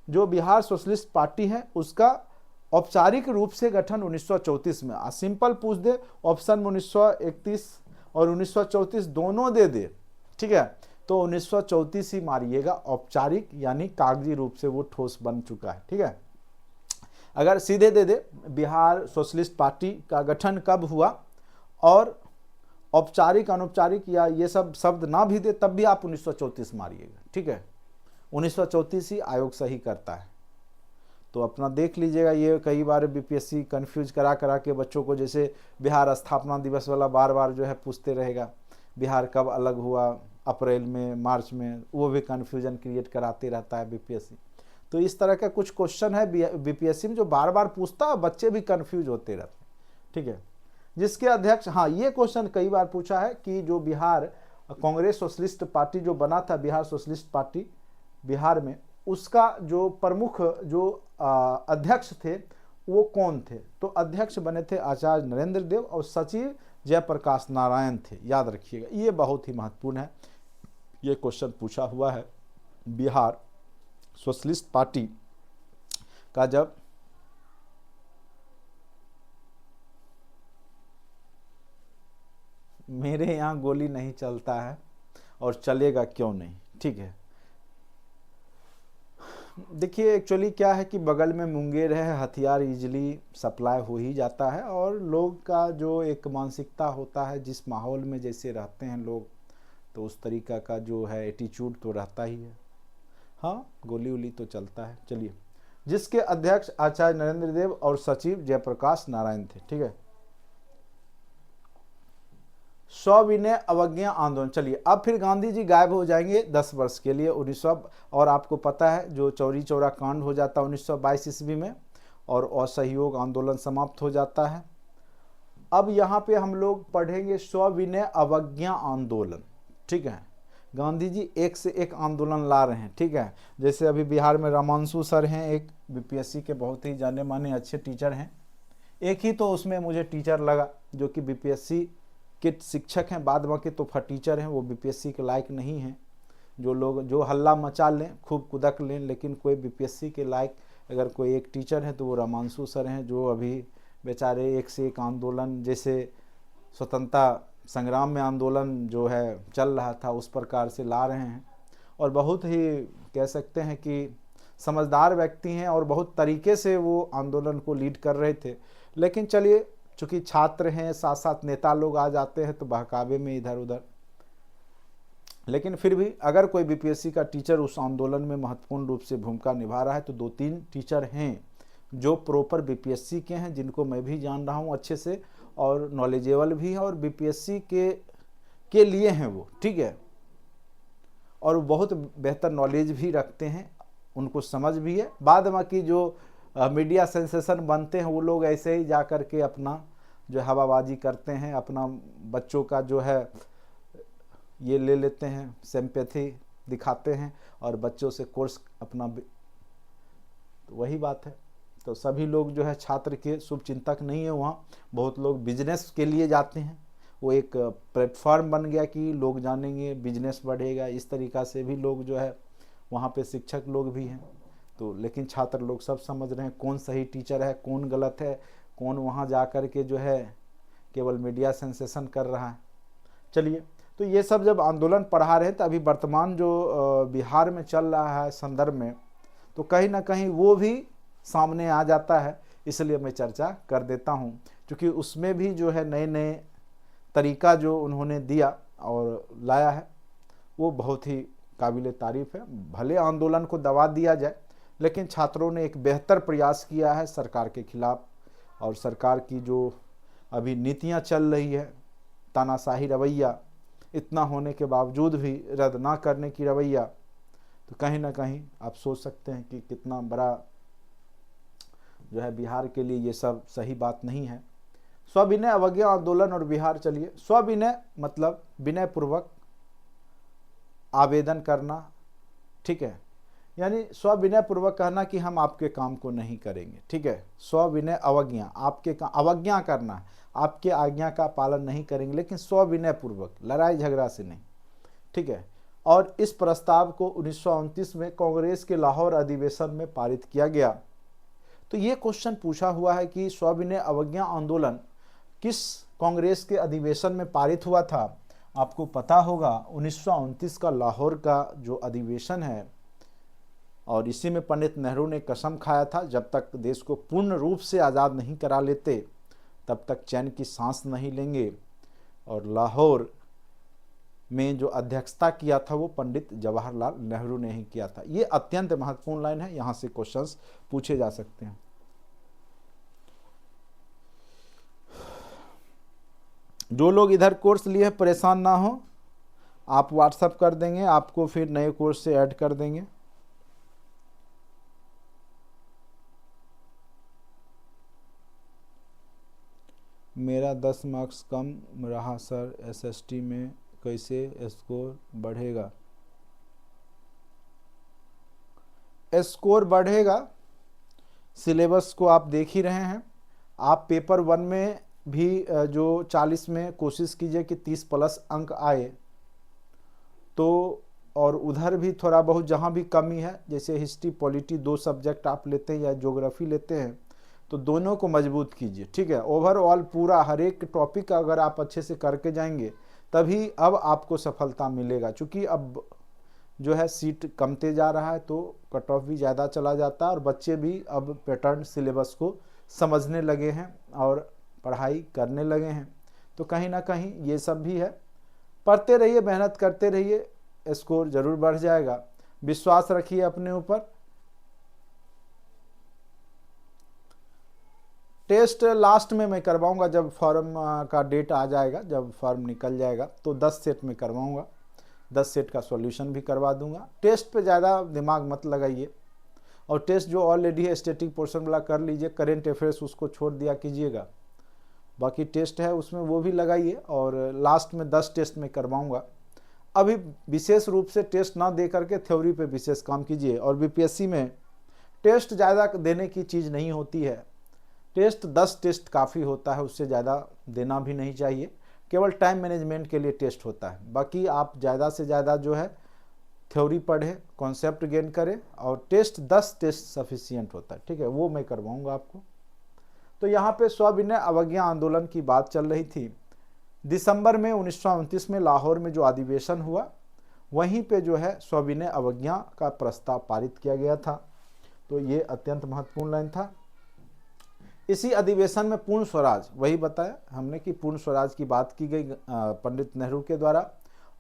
जो बिहार सोशलिस्ट पार्टी है उसका औपचारिक रूप से गठन 1934 में। सिंपल पूछ दे ऑप्शन में 1931 और 1934 दोनों दे दे, ठीक है, तो 1934 ही मारिएगा, औपचारिक यानी कागजी रूप से वो ठोस बन चुका है, ठीक है। अगर सीधे दे दे बिहार सोशलिस्ट पार्टी का गठन कब हुआ और औपचारिक अनौपचारिक या ये सब शब्द ना भी दे तब भी आप 1934 मारिएगा, ठीक है। 1934 ही आयोग सही करता है। तो अपना देख लीजिएगा, ये कई बार बीपीएससी कंफ्यूज करा के बच्चों को, जैसे बिहार स्थापना दिवस वाला बार बार जो है पूछते रहेगा बिहार कब अलग हुआ, अप्रैल में, मार्च में, वो भी कन्फ्यूजन क्रिएट कराते रहता है बीपीएससी। तो इस तरह का कुछ क्वेश्चन है बीपीएससी में जो बार बार पूछता है, बच्चे भी कन्फ्यूज होते रहते हैं, ठीक है। जिसके अध्यक्ष, हाँ ये क्वेश्चन कई बार पूछा है कि जो बिहार कांग्रेस सोशलिस्ट पार्टी जो बना था, बिहार सोशलिस्ट पार्टी बिहार में, उसका जो प्रमुख जो अध्यक्ष थे वो कौन थे, तो अध्यक्ष बने थे आचार्य नरेंद्र देव और सचिव जयप्रकाश नारायण थे। याद रखिएगा, ये बहुत ही महत्वपूर्ण है, ये क्वेश्चन पूछा हुआ है। बिहार सोशलिस्ट पार्टी का जब मेरे यहाँ गोली नहीं चलता है और चलेगा क्यों नहीं, ठीक है। देखिए एक्चुअली क्या है कि बगल में मुंगेर है, हथियार इजीली सप्लाई हो ही जाता है, और लोग का जो एक मानसिकता होता है, जिस माहौल में जैसे रहते हैं लोग, तो उस तरीका का जो है एटीट्यूड तो रहता ही है। हाँ गोली वोली तो चलता है। चलिए, जिसके अध्यक्ष आचार्य नरेंद्र देव और सचिव जयप्रकाश नारायण थे, ठीक है। सविनय अवज्ञा आंदोलन, चलिए अब फिर गांधी जी गायब हो जाएंगे 10 वर्ष के लिए 1900, और आपको पता है जो चौरी चौरा कांड हो जाता है 1922 ईस्वी में, और असहयोग आंदोलन समाप्त हो जाता है। अब यहाँ पे हम लोग पढ़ेंगे सविनय अवज्ञा आंदोलन, ठीक है। गांधी जी एक से एक आंदोलन ला रहे हैं, ठीक है। जैसे अभी बिहार में रामांशु सर हैं, एक बीपीएससी के बहुत ही जाने माने अच्छे टीचर हैं, एक ही तो उसमें मुझे टीचर लगा जो कि बीपीएससी के शिक्षक हैं, बाद बाकी तो टीचर हैं, वो बीपीएससी के लायक नहीं हैं। जो लोग जो हल्ला मचा लें, खूब कुदक लें, लेकिन कोई बीपीएससी के लायक अगर कोई एक टीचर है तो वो रामांशु सर हैं, जो अभी बेचारे एक से एक आंदोलन, जैसे स्वतंत्रता संग्राम में आंदोलन जो है चल रहा था उस प्रकार से ला रहे हैं। और बहुत ही कह सकते हैं कि समझदार व्यक्ति हैं और बहुत तरीके से वो आंदोलन को लीड कर रहे थे। लेकिन चलिए, चूँकि छात्र हैं, साथ साथ नेता लोग आ जाते हैं तो बहकावे में इधर उधर। लेकिन फिर भी अगर कोई बीपीएससी का टीचर उस आंदोलन में महत्वपूर्ण रूप से भूमिका निभा रहा है तो 2-3 टीचर हैं जो प्रॉपर बीपीएससी के हैं, जिनको मैं भी जान रहा हूँ अच्छे से और नॉलेजेबल भी है और बीपीएससी के लिए हैं वो, ठीक है। और बहुत बेहतर नॉलेज भी रखते हैं, उनको समझ भी है। बाद में कि जो मीडिया सेंसेशन बनते हैं वो लोग ऐसे ही जा कर के अपना जो हवाबाजी करते हैं, अपना बच्चों का जो है ये ले लेते हैं, सिंपैथी दिखाते हैं और बच्चों से कोर्स अपना, तो वही बात है। तो सभी लोग जो है छात्र के शुभ चिंतक नहीं है वहाँ। बहुत लोग बिजनेस के लिए जाते हैं, वो एक प्लेटफॉर्म बन गया कि लोग जानेंगे, बिजनेस बढ़ेगा, इस तरीक़ा से भी लोग जो है वहाँ पे शिक्षक लोग भी हैं। तो लेकिन छात्र लोग सब समझ रहे हैं कौन सही टीचर है, कौन गलत है, कौन वहाँ जा कर के जो है केवल मीडिया सेंसेशन कर रहा है। चलिए, तो ये सब जब आंदोलन पढ़ा रहे थे, अभी वर्तमान जो बिहार में चल रहा है संदर्भ में, तो कहीं ना कहीं वो भी सामने आ जाता है, इसलिए मैं चर्चा कर देता हूँ। क्योंकि उसमें भी जो है नए नए तरीका जो उन्होंने दिया और लाया है वो बहुत ही काबिल तारीफ़ है। भले आंदोलन को दबा दिया जाए, लेकिन छात्रों ने एक बेहतर प्रयास किया है सरकार के खिलाफ। और सरकार की जो अभी नीतियाँ चल रही है, तानाशाही रवैया, इतना होने के बावजूद भी रद्द ना करने की रवैया, तो कहीं ना कहीं आप सोच सकते हैं कि कितना बड़ा जो है बिहार के लिए ये सब सही बात नहीं है। स्वविनय अवज्ञा आंदोलन और बिहार, चलिए, स्वविनय मतलब विनय पूर्वक आवेदन करना, ठीक है, यानी स्वविनय पूर्वक कहना कि हम आपके काम को नहीं करेंगे, ठीक है। स्वविनय अवज्ञा, आपके अवज्ञा करना, आपके आज्ञा का पालन नहीं करेंगे, लेकिन स्वविनय पूर्वक, लड़ाई झगड़ा से नहीं, ठीक है। और इस प्रस्ताव को 1929 में कांग्रेस के लाहौर अधिवेशन में पारित किया गया। तो ये क्वेश्चन पूछा हुआ है कि स्वविनय अवज्ञा आंदोलन किस कांग्रेस के अधिवेशन में पारित हुआ था। आपको पता होगा 1929 का लाहौर का जो अधिवेशन है, और इसी में पंडित नेहरू ने कसम खाया था जब तक देश को पूर्ण रूप से आज़ाद नहीं करा लेते तब तक चैन की सांस नहीं लेंगे। और लाहौर में जो अध्यक्षता किया था वो पंडित जवाहरलाल नेहरू ने ही किया था। ये अत्यंत महत्वपूर्ण लाइन है, यहाँ से क्वेश्चंस पूछे जा सकते हैं। जो लोग इधर कोर्स लिए परेशान ना हो, आप व्हाट्सएप कर देंगे, आपको फिर नए कोर्स से ऐड कर देंगे। मेरा 10 मार्क्स कम रहा सर, एसएसटी में कैसे स्कोर बढ़ेगा? स्कोर बढ़ेगा, सिलेबस को आप देख ही रहे हैं। आप पेपर 1 में भी जो 40 में कोशिश कीजिए कि 30+ अंक आए, तो और उधर भी थोड़ा बहुत जहाँ भी कमी है, जैसे हिस्ट्री पॉलिटी 2 सब्जेक्ट आप लेते हैं या ज्योग्राफी लेते हैं, तो दोनों को मजबूत कीजिए, ठीक है। ओवरऑल पूरा हर एक टॉपिक अगर आप अच्छे से करके जाएंगे तभी अब आपको सफलता मिलेगा। क्योंकि अब जो है सीट कमते जा रहा है तो कट ऑफ भी ज़्यादा चला जाता है और बच्चे भी अब पैटर्न सिलेबस को समझने लगे हैं और पढ़ाई करने लगे हैं। तो कहीं ना कहीं ये सब भी है। पढ़ते रहिए, मेहनत करते रहिए, स्कोर ज़रूर बढ़ जाएगा। विश्वास रखिए अपने ऊपर। टेस्ट लास्ट में मैं करवाऊंगा, जब फॉर्म का डेट आ जाएगा, जब फॉर्म निकल जाएगा तो 10 सेट में करवाऊंगा, 10 सेट का सॉल्यूशन भी करवा दूंगा। टेस्ट पे ज़्यादा दिमाग मत लगाइए, और टेस्ट जो ऑलरेडी है स्टैटिक पोर्शन वाला कर लीजिए, करेंट अफेयर्स उसको छोड़ दिया कीजिएगा। बाकी टेस्ट है उसमें वो भी लगाइए, और लास्ट में 10 टेस्ट में करवाऊँगा। अभी विशेष रूप से टेस्ट ना दे करके थ्योरी पे विशेष काम कीजिए। और बीपीएससी में टेस्ट ज़्यादा देने की चीज़ नहीं होती है, टेस्ट 10 टेस्ट काफ़ी होता है, उससे ज़्यादा देना भी नहीं चाहिए। केवल टाइम मैनेजमेंट के लिए टेस्ट होता है। बाकी आप ज़्यादा से ज़्यादा जो है थ्योरी पढ़ें, कॉन्सेप्ट गेन करें, और टेस्ट 10 टेस्ट सफिशियंट होता है, ठीक है। वो मैं करवाऊँगा आपको। तो यहाँ पे सविनय अवज्ञा आंदोलन की बात चल रही थी। दिसंबर में 1929 में लाहौर में जो अधिवेशन हुआ, वहीं पे जो है सविनय अवज्ञा का प्रस्ताव पारित किया गया था। तो ये अत्यंत महत्वपूर्ण लाइन था। इसी अधिवेशन में पूर्ण स्वराज, वही बताया हमने कि पूर्ण स्वराज की बात की गई पंडित नेहरू के द्वारा,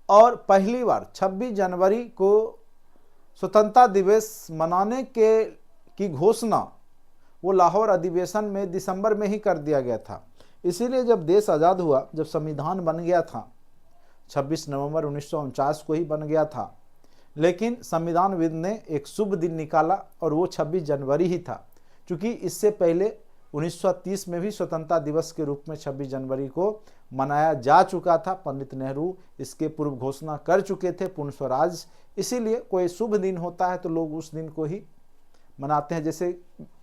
और पहली बार 26 जनवरी को स्वतंत्रता दिवस मनाने की घोषणा वो लाहौर अधिवेशन में दिसंबर में ही कर दिया गया था। इसीलिए जब देश आज़ाद हुआ, जब संविधान बन गया था, 26 नवंबर 1949 को ही बन गया था, लेकिन संविधानविद ने एक शुभ दिन निकाला और वो 26 जनवरी ही था। क्योंकि इससे पहले 1930 में भी स्वतंत्रता दिवस के रूप में 26 जनवरी को मनाया जा चुका था। पंडित नेहरू इसके पूर्व घोषणा कर चुके थे पूर्ण स्वराज। इसीलिए कोई शुभ दिन होता है तो लोग उस दिन को ही मनाते हैं। जैसे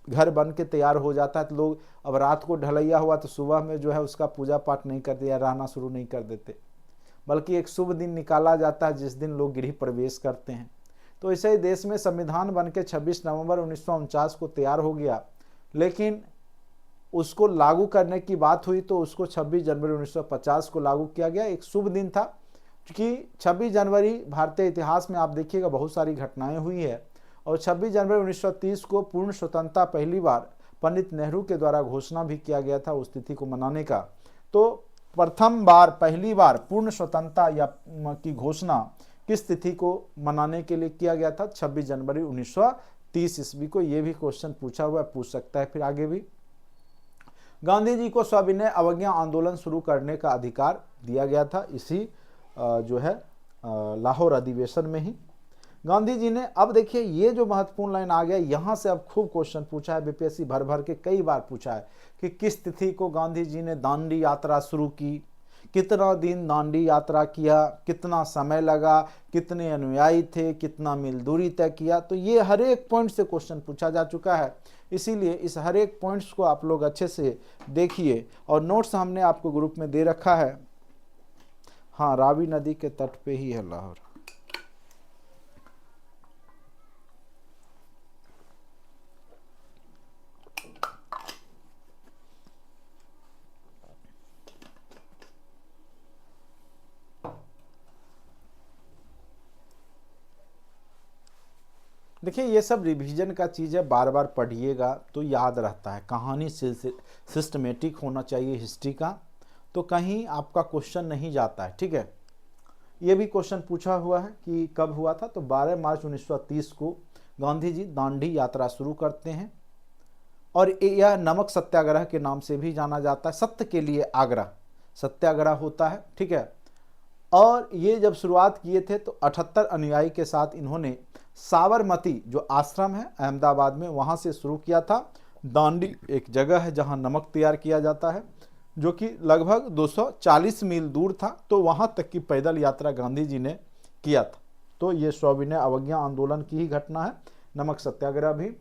घर बन के तैयार हो जाता है तो लोग अब रात को ढलैया हुआ तो सुबह में जो है उसका पूजा पाठ नहीं करते या रहना शुरू नहीं कर देते, बल्कि एक शुभ दिन निकाला जाता है जिस दिन लोग गृह प्रवेश करते हैं। तो ऐसे ही देश में संविधान बन के 26 नवंबर 1949 को तैयार हो गया, लेकिन उसको लागू करने की बात हुई तो उसको 26 जनवरी 1950 को लागू किया गया। एक शुभ दिन था, क्योंकि 26 जनवरी भारतीय इतिहास में आप देखिएगा बहुत सारी घटनाएं हुई है, और 26 जनवरी 1930 को पूर्ण स्वतंत्रता पहली बार पंडित नेहरू के द्वारा घोषणा भी किया गया था उस तिथि को मनाने का। तो प्रथम बार, पहली बार पूर्ण स्वतंत्रता या की घोषणा किस तिथि को मनाने के लिए किया गया था? 26 जनवरी 1930 ईस्वी को। ये भी क्वेश्चन पूछा हुआ है, पूछ सकता है फिर आगे भी। गांधी जी को सविनय अवज्ञा आंदोलन शुरू करने का अधिकार दिया गया था इसी जो है लाहौर अधिवेशन में ही। गांधी जी ने, अब देखिए ये जो महत्वपूर्ण लाइन आ गया, यहाँ से अब खूब क्वेश्चन पूछा है, बीपीएससी भर भर के कई बार पूछा है कि किस तिथि को गांधी जी ने दांडी यात्रा शुरू की, कितना दिन दांडी यात्रा किया, कितना समय लगा, कितने अनुयायी थे, कितना मील दूरी तय किया। तो ये हर एक पॉइंट से क्वेश्चन पूछा जा चुका है, इसीलिए इस हर एक पॉइंट्स को आप लोग अच्छे से देखिए। और नोट्स हमने आपको ग्रुप में दे रखा है। हाँ, रावी नदी के तट पे ही है लाहौर। देखिए ये सब रिवीजन का चीज़ है, बार बार पढ़िएगा तो याद रहता है। कहानी सिस्टमेटिक होना चाहिए हिस्ट्री का, तो कहीं आपका क्वेश्चन नहीं जाता है। ठीक है, ये भी क्वेश्चन पूछा हुआ है कि कब हुआ था, तो 12 मार्च 1930 को गांधी जी दांडी यात्रा शुरू करते हैं, और यह नमक सत्याग्रह के नाम से भी जाना जाता है। सत्य के लिए आग्रह सत्याग्रह होता है। ठीक है, और ये जब शुरुआत किए थे तो 78 अनुयायी के साथ इन्होंने साबरमती जो आश्रम है अहमदाबाद में, वहाँ से शुरू किया था। दांडी एक जगह है जहाँ नमक तैयार किया जाता है, जो कि लगभग 240 मील दूर था। तो वहाँ तक की पैदल यात्रा गांधी जी ने किया था। तो ये सविनय अवज्ञा आंदोलन की ही घटना है, नमक सत्याग्रह भी।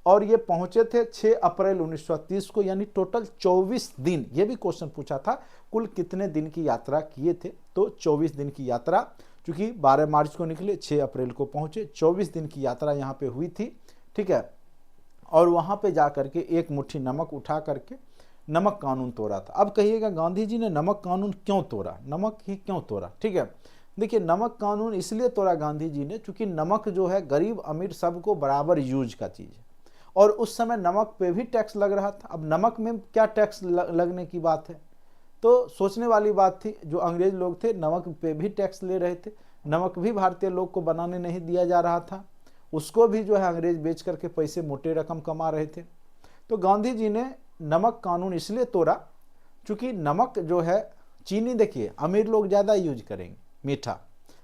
और ये पहुंचे थे 6 अप्रैल 1930 को, यानी टोटल 24 दिन। ये भी क्वेश्चन पूछा था कुल कितने दिन की यात्रा किए थे, तो 24 दिन की यात्रा, क्योंकि 12 मार्च को निकले, 6 अप्रैल को पहुंचे, 24 दिन की यात्रा यहाँ पे हुई थी। ठीक है, और वहाँ पे जा करके एक मुट्ठी नमक उठा करके नमक कानून तोड़ा था। अब कहिएगा गांधी जी ने नमक कानून क्यों तोड़ा, नमक ही क्यों तोड़ा? ठीक है, देखिए नमक कानून इसलिए तोड़ा गांधी जी ने, क्योंकि नमक जो है गरीब अमीर सबको बराबर यूज का चीज़ है, और उस समय नमक पे भी टैक्स लग रहा था। अब नमक में क्या टैक्स लगने की बात है? तो सोचने वाली बात थी, जो अंग्रेज लोग थे नमक पे भी टैक्स ले रहे थे, नमक भी भारतीय लोग को बनाने नहीं दिया जा रहा था, उसको भी जो है अंग्रेज बेच करके पैसे मोटे रकम कमा रहे थे। तो गांधी जी ने नमक कानून इसलिए तोड़ा क्योंकि नमक जो है, चीनी देखिए अमीर लोग ज़्यादा यूज करेंगे मीठा,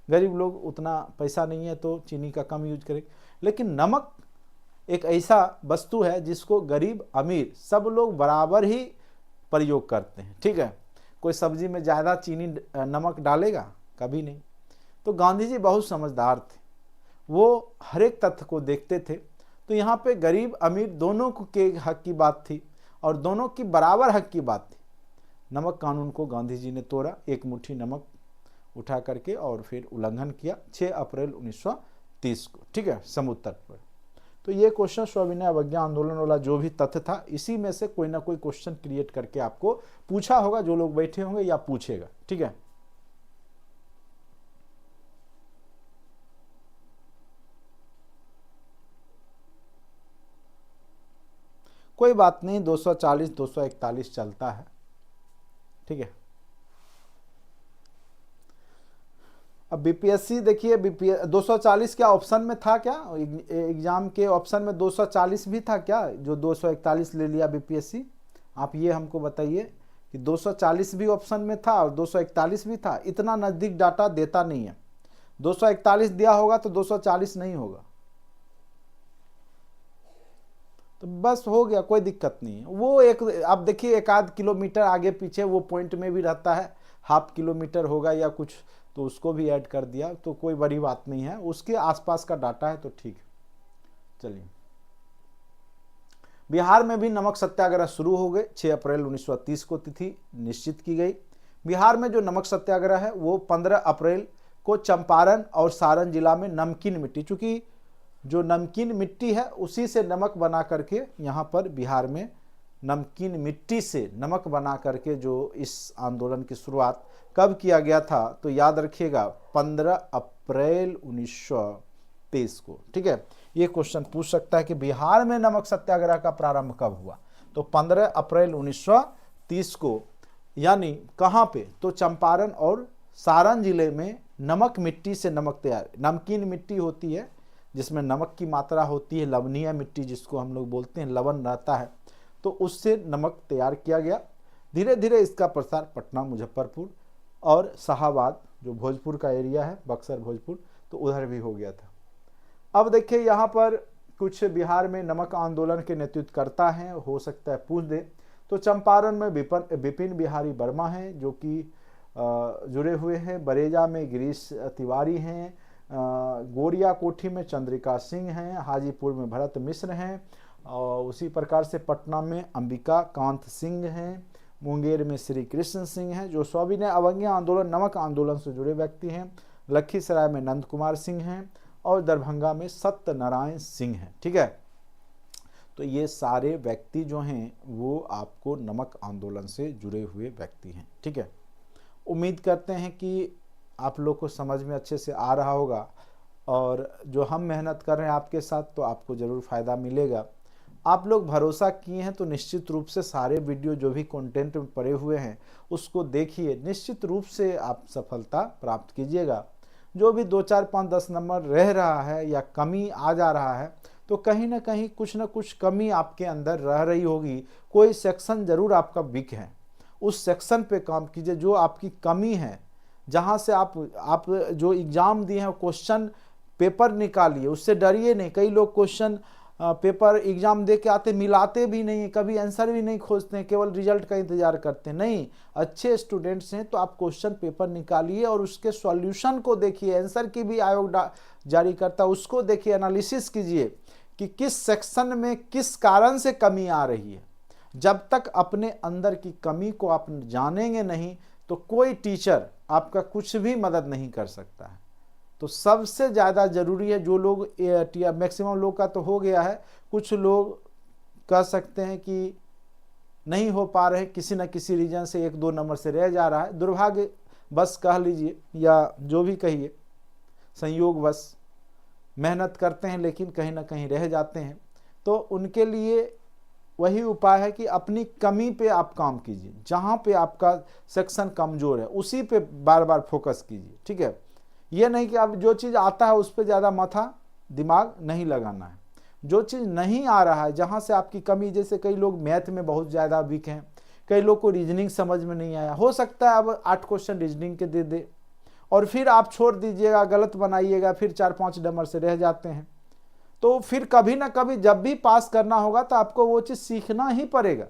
गरीब लोग उतना पैसा नहीं है तो चीनी का कम यूज करेंगे। लेकिन नमक एक ऐसा वस्तु है जिसको गरीब अमीर सब लोग बराबर ही प्रयोग करते हैं। ठीक है, कोई सब्जी में ज़्यादा चीनी नमक डालेगा? कभी नहीं। तो गांधी जी बहुत समझदार थे, वो हर एक तथ्य को देखते थे। तो यहाँ पे गरीब अमीर दोनों के हक की बात थी, और दोनों की बराबर हक की बात थी। नमक कानून को गांधी जी ने तोड़ा, एक मुट्ठी नमक उठा करके, और फिर उल्लंघन किया 6 अप्रैल 1930 को। ठीक है, समुद्र तट पर। तो ये क्वेश्चन सविनय अवज्ञा आंदोलन वाला जो भी तथ्य था, इसी में से कोई ना कोई क्वेश्चन क्रिएट करके आपको पूछा होगा, जो लोग बैठे होंगे या पूछेगा। ठीक है, कोई बात नहीं, 240 241 चलता है। ठीक है, अब बीपीएससी देखिए, 240 क्या ऑप्शन में था क्या? एग्जाम के ऑप्शन में 240 भी था क्या, जो 241 ले लिया बीपीएससी? आप ये हमको बताइए कि 240 भी ऑप्शन में था और 241 भी था। इतना नज़दीक डाटा देता नहीं है। 241 दिया होगा तो 240 नहीं होगा, तो बस हो गया, कोई दिक्कत नहीं है। वो एक, आप देखिए, एक आध किलोमीटर आगे पीछे वो पॉइंट में भी रहता है, हाफ किलोमीटर होगा या कुछ, तो उसको भी ऐड कर दिया, तो कोई बड़ी बात नहीं है। उसके आसपास का डाटा है तो ठीक है। चलिए, बिहार में भी नमक सत्याग्रह शुरू हो गए। 6 अप्रैल 1930 को तिथि निश्चित की गई। बिहार में जो नमक सत्याग्रह है वो 15 अप्रैल को चंपारण और सारण जिला में नमकीन मिट्टी, चूंकि जो नमकीन मिट्टी है उसी से नमक बना करके यहाँ पर बिहार में नमकीन मिट्टी से नमक बना करके जो इस आंदोलन की शुरुआत कब किया गया था, तो याद रखिएगा 15 अप्रैल 1930 को। ठीक है, ये क्वेश्चन पूछ सकता है कि बिहार में नमक सत्याग्रह का प्रारंभ कब हुआ, तो 15 अप्रैल 1930 को, यानी कहाँ पे, तो चंपारण और सारण जिले में नमक मिट्टी से नमक तैयार। नमकीन मिट्टी होती है जिसमें नमक की मात्रा होती है, लवणीय मिट्टी जिसको हम लोग बोलते हैं, लवण रहता है, तो उससे नमक तैयार किया गया। धीरे धीरे इसका प्रसार पटना, मुजफ्फरपुर और शाहाबाद, जो भोजपुर का एरिया है, बक्सर भोजपुर, तो उधर भी हो गया था। अब देखिए यहाँ पर कुछ बिहार में नमक आंदोलन के नेतृत्व करता है, हो सकता है पूछ दे, तो चंपारण में विपिन बिहारी वर्मा हैं जो कि जुड़े हुए हैं। बरेजा में गिरीश तिवारी हैं, गोरिया कोठी में चंद्रिका सिंह हैं, हाजीपुर में भरत मिश्र हैं, और उसी प्रकार से पटना में अंबिका कांत सिंह हैं, मुंगेर में श्री कृष्ण सिंह हैं जो सविनय अवज्ञा आंदोलन, नमक आंदोलन से जुड़े व्यक्ति हैं, लखीसराय में नंद कुमार सिंह हैं, और दरभंगा में सत्यनारायण सिंह हैं। ठीक है, तो ये सारे व्यक्ति जो हैं वो आपको नमक आंदोलन से जुड़े हुए व्यक्ति हैं। ठीक है, उम्मीद करते हैं कि आप लोग को समझ में अच्छे से आ रहा होगा, और जो हम मेहनत कर रहे हैं आपके साथ, तो आपको ज़रूर फ़ायदा मिलेगा। आप लोग भरोसा किए हैं तो निश्चित रूप से सारे वीडियो जो भी कंटेंट में पड़े हुए हैं उसको देखिए, निश्चित रूप से आप सफलता प्राप्त कीजिएगा। जो भी 2 4 5 10 नंबर रह रहा है या कमी आ जा रहा है, तो कहीं ना कहीं कुछ ना कुछ कमी आपके अंदर रह रही होगी, कोई सेक्शन ज़रूर आपका वीक है, उस सेक्शन पे काम कीजिए जो आपकी कमी है, जहाँ से आप जो एग्ज़ाम दिए हैं क्वेश्चन पेपर निकालिए, उससे डरिए नहीं। कई लोग क्वेश्चन पेपर एग्जाम दे के आते, मिलाते भी नहीं, कभी आंसर भी नहीं खोजते हैं, केवल रिजल्ट का इंतजार करते हैं। नहीं, अच्छे स्टूडेंट्स हैं तो आप क्वेश्चन पेपर निकालिए और उसके सॉल्यूशन को देखिए, आंसर की भी आयोग जारी करता है, उसको देखिए, एनालिसिस कीजिए कि किस सेक्शन में किस कारण से कमी आ रही है। जब तक अपने अंदर की कमी को आप जानेंगे नहीं तो कोई टीचर आपका कुछ भी मदद नहीं कर सकता है। तो सबसे ज़्यादा ज़रूरी है, जो लोग मैक्सिमम लोग का तो हो गया है, कुछ लोग कह सकते हैं कि नहीं हो पा रहे, किसी न किसी रीजन से 1 2 नंबर से रह जा रहा है, दुर्भाग्य बस कह लीजिए या जो भी कहिए, संयोग बस मेहनत करते हैं लेकिन कहीं ना कहीं रह जाते हैं। तो उनके लिए वही उपाय है कि अपनी कमी पे आप काम कीजिए, जहाँ पे आपका सेक्शन कमज़ोर है उसी पे बार बार फोकस कीजिए। ठीक है, ये नहीं कि अब जो चीज़ आता है उस पर ज़्यादा माथा दिमाग नहीं लगाना है। जो चीज़ नहीं आ रहा है, जहाँ से आपकी कमी, जैसे कई लोग मैथ में बहुत ज़्यादा वीक हैं, कई लोग को रीजनिंग समझ में नहीं आया, हो सकता है अब 8 क्वेश्चन रीजनिंग के दे दे और फिर आप छोड़ दीजिएगा, गलत बनाइएगा, फिर 4 5 नंबर से रह जाते हैं। तो फिर कभी ना कभी जब भी पास करना होगा तो आपको वो चीज़ सीखना ही पड़ेगा।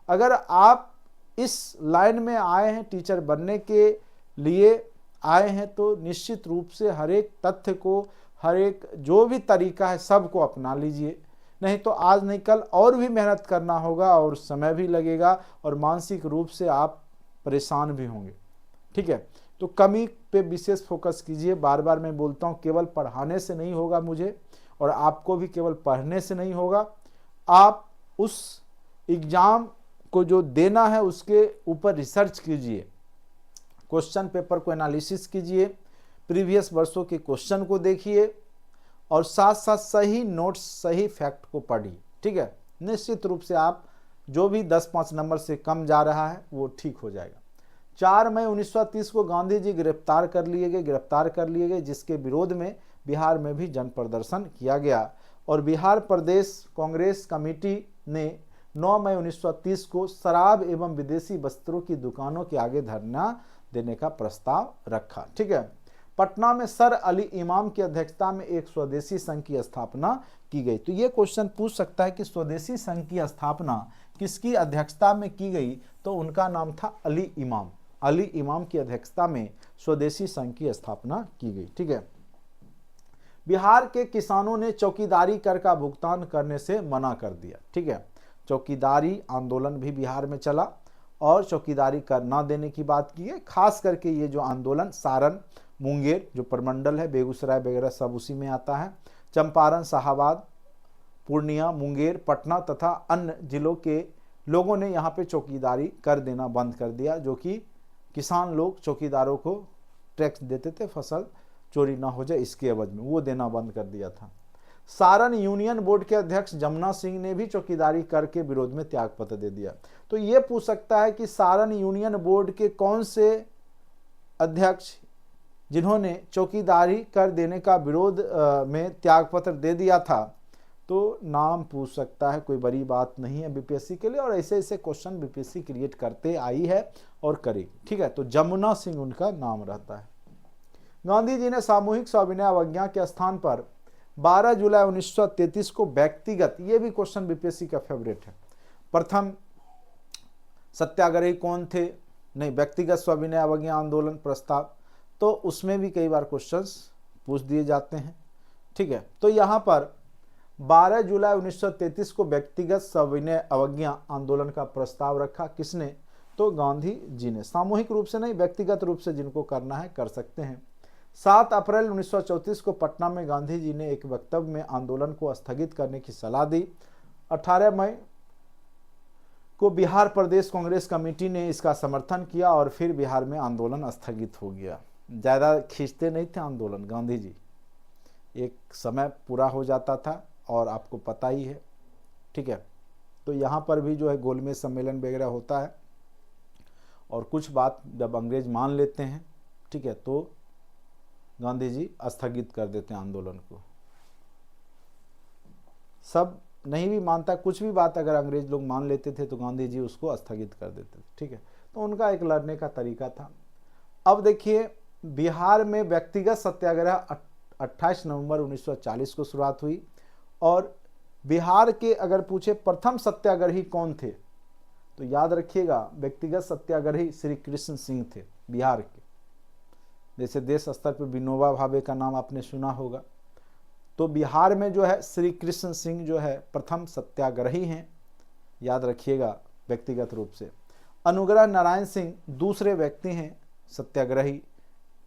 अगर आप इस लाइन में आए हैं, टीचर बनने के लिए आए हैं, तो निश्चित रूप से हर एक तथ्य को, हर एक जो भी तरीका है सबको अपना लीजिए, नहीं तो आज नहीं कल और भी मेहनत करना होगा और समय भी लगेगा और मानसिक रूप से आप परेशान भी होंगे। ठीक है, तो कमी पे विशेष फोकस कीजिए। बार बार मैं बोलता हूँ, केवल पढ़ाने से नहीं होगा मुझे, और आपको भी केवल पढ़ने से नहीं होगा, आप उस एग्जाम को जो देना है उसके ऊपर रिसर्च कीजिए, क्वेश्चन पेपर को एनालिसिस कीजिए, प्रीवियस वर्षों के क्वेश्चन को देखिए और साथ साथ सही नोट्स, सही फैक्ट को पढ़िए। ठीक है, निश्चित रूप से आप जो भी 10-5 नंबर से कम जा रहा है वो ठीक हो जाएगा। 4 मई 1930 को गांधी जी गिरफ्तार कर लिए गए, जिसके विरोध में बिहार में भी जन प्रदर्शन किया गया और बिहार प्रदेश कांग्रेस कमेटी ने 9 मई 1930 को शराब एवं विदेशी वस्त्रों की दुकानों के आगे धरना देने का प्रस्ताव रखा। ठीक है, पटना में सर अली इमाम की अध्यक्षता में एक स्वदेशी संघ की स्थापना की गई। तो ये क्वेश्चन पूछ सकता है कि स्वदेशी संघ की स्थापना किसकी अध्यक्षता में की गई, तो उनका नाम था अली इमाम। अली इमाम की अध्यक्षता में स्वदेशी संघ की स्थापना की गई। ठीक है, बिहार के किसानों ने चौकीदारी कर का भुगतान करने से मना कर दिया। ठीक है, चौकीदारी आंदोलन भी बिहार में चला और चौकीदारी कर ना देने की बात की है। खास करके ये जो आंदोलन सारण, मुंगेर जो प्रमंडल है, बेगूसराय वगैरह सब उसी में आता है, चंपारण, शाहाबाद, पूर्णिया, मुंगेर, पटना तथा अन्य जिलों के लोगों ने यहाँ पे चौकीदारी कर देना बंद कर दिया, जो कि किसान लोग चौकीदारों को टैक्स देते थे, फसल चोरी ना हो जाए इसके एवज में, वो देना बंद कर दिया था। सारण यूनियन बोर्ड के अध्यक्ष जमुना सिंह ने भी चौकीदारी कर के विरोध में त्यागपत्र दे दिया। तो ये पूछ सकता है कि सारण यूनियन बोर्ड के कौन से अध्यक्ष जिन्होंने चौकीदारी कर देने का विरोध में त्यागपत्र दे दिया था, तो नाम पूछ सकता है, कोई बड़ी बात नहीं है बीपीएससी के लिए, और ऐसे ऐसे क्वेश्चन बीपीएससी क्रिएट करते आई है और करेगी। ठीक है, तो जमुना सिंह उनका नाम रहता है। गांधी जी ने सामूहिक सविनय अवज्ञा के स्थान पर 12 जुलाई 1933 को व्यक्तिगत, ये भी क्वेश्चन बीपीएससी का फेवरेट है, प्रथम सत्याग्रही कौन थे, नहीं, व्यक्तिगत सविनय अवज्ञा आंदोलन प्रस्ताव, तो उसमें भी कई बार क्वेश्चंस पूछ दिए जाते हैं। ठीक है, तो यहाँ पर 12 जुलाई 1933 को व्यक्तिगत सविनय अवज्ञा आंदोलन का प्रस्ताव रखा, किसने, तो गांधी जी ने। सामूहिक रूप से नहीं, व्यक्तिगत रूप से जिनको करना है कर सकते हैं। 7 अप्रैल 1934 को पटना में गांधी जी ने एक वक्तव्य में आंदोलन को स्थगित करने की सलाह दी। 18 मई को बिहार प्रदेश कांग्रेस कमेटी ने इसका समर्थन किया और फिर बिहार में आंदोलन स्थगित हो गया। ज़्यादा खींचते नहीं थे आंदोलन गांधी जी, एक समय पूरा हो जाता था और आपको पता ही है। ठीक है, तो यहाँ पर भी जो है गोलमेज सम्मेलन वगैरह होता है और कुछ बात जब अंग्रेज मान लेते हैं, ठीक है, तो गांधी जी स्थगित कर देते हैं आंदोलन को। सब नहीं भी मानता, कुछ भी बात अगर अंग्रेज लोग मान लेते थे तो गांधी जी उसको स्थगित कर देते थे। ठीक है, तो उनका एक लड़ने का तरीका था। अब देखिए, बिहार में व्यक्तिगत सत्याग्रह 28 नवंबर 1940 को शुरुआत हुई और बिहार के अगर पूछे प्रथम सत्याग्रही कौन थे, तो याद रखिएगा व्यक्तिगत सत्याग्रही श्री कृष्ण सिंह थे बिहार के। जैसे देश स्तर पर विनोबा भावे का नाम आपने सुना होगा, तो बिहार में जो है श्री कृष्ण सिंह जो है प्रथम सत्याग्रही हैं, याद रखिएगा व्यक्तिगत रूप से। अनुग्रह नारायण सिंह दूसरे व्यक्ति हैं सत्याग्रही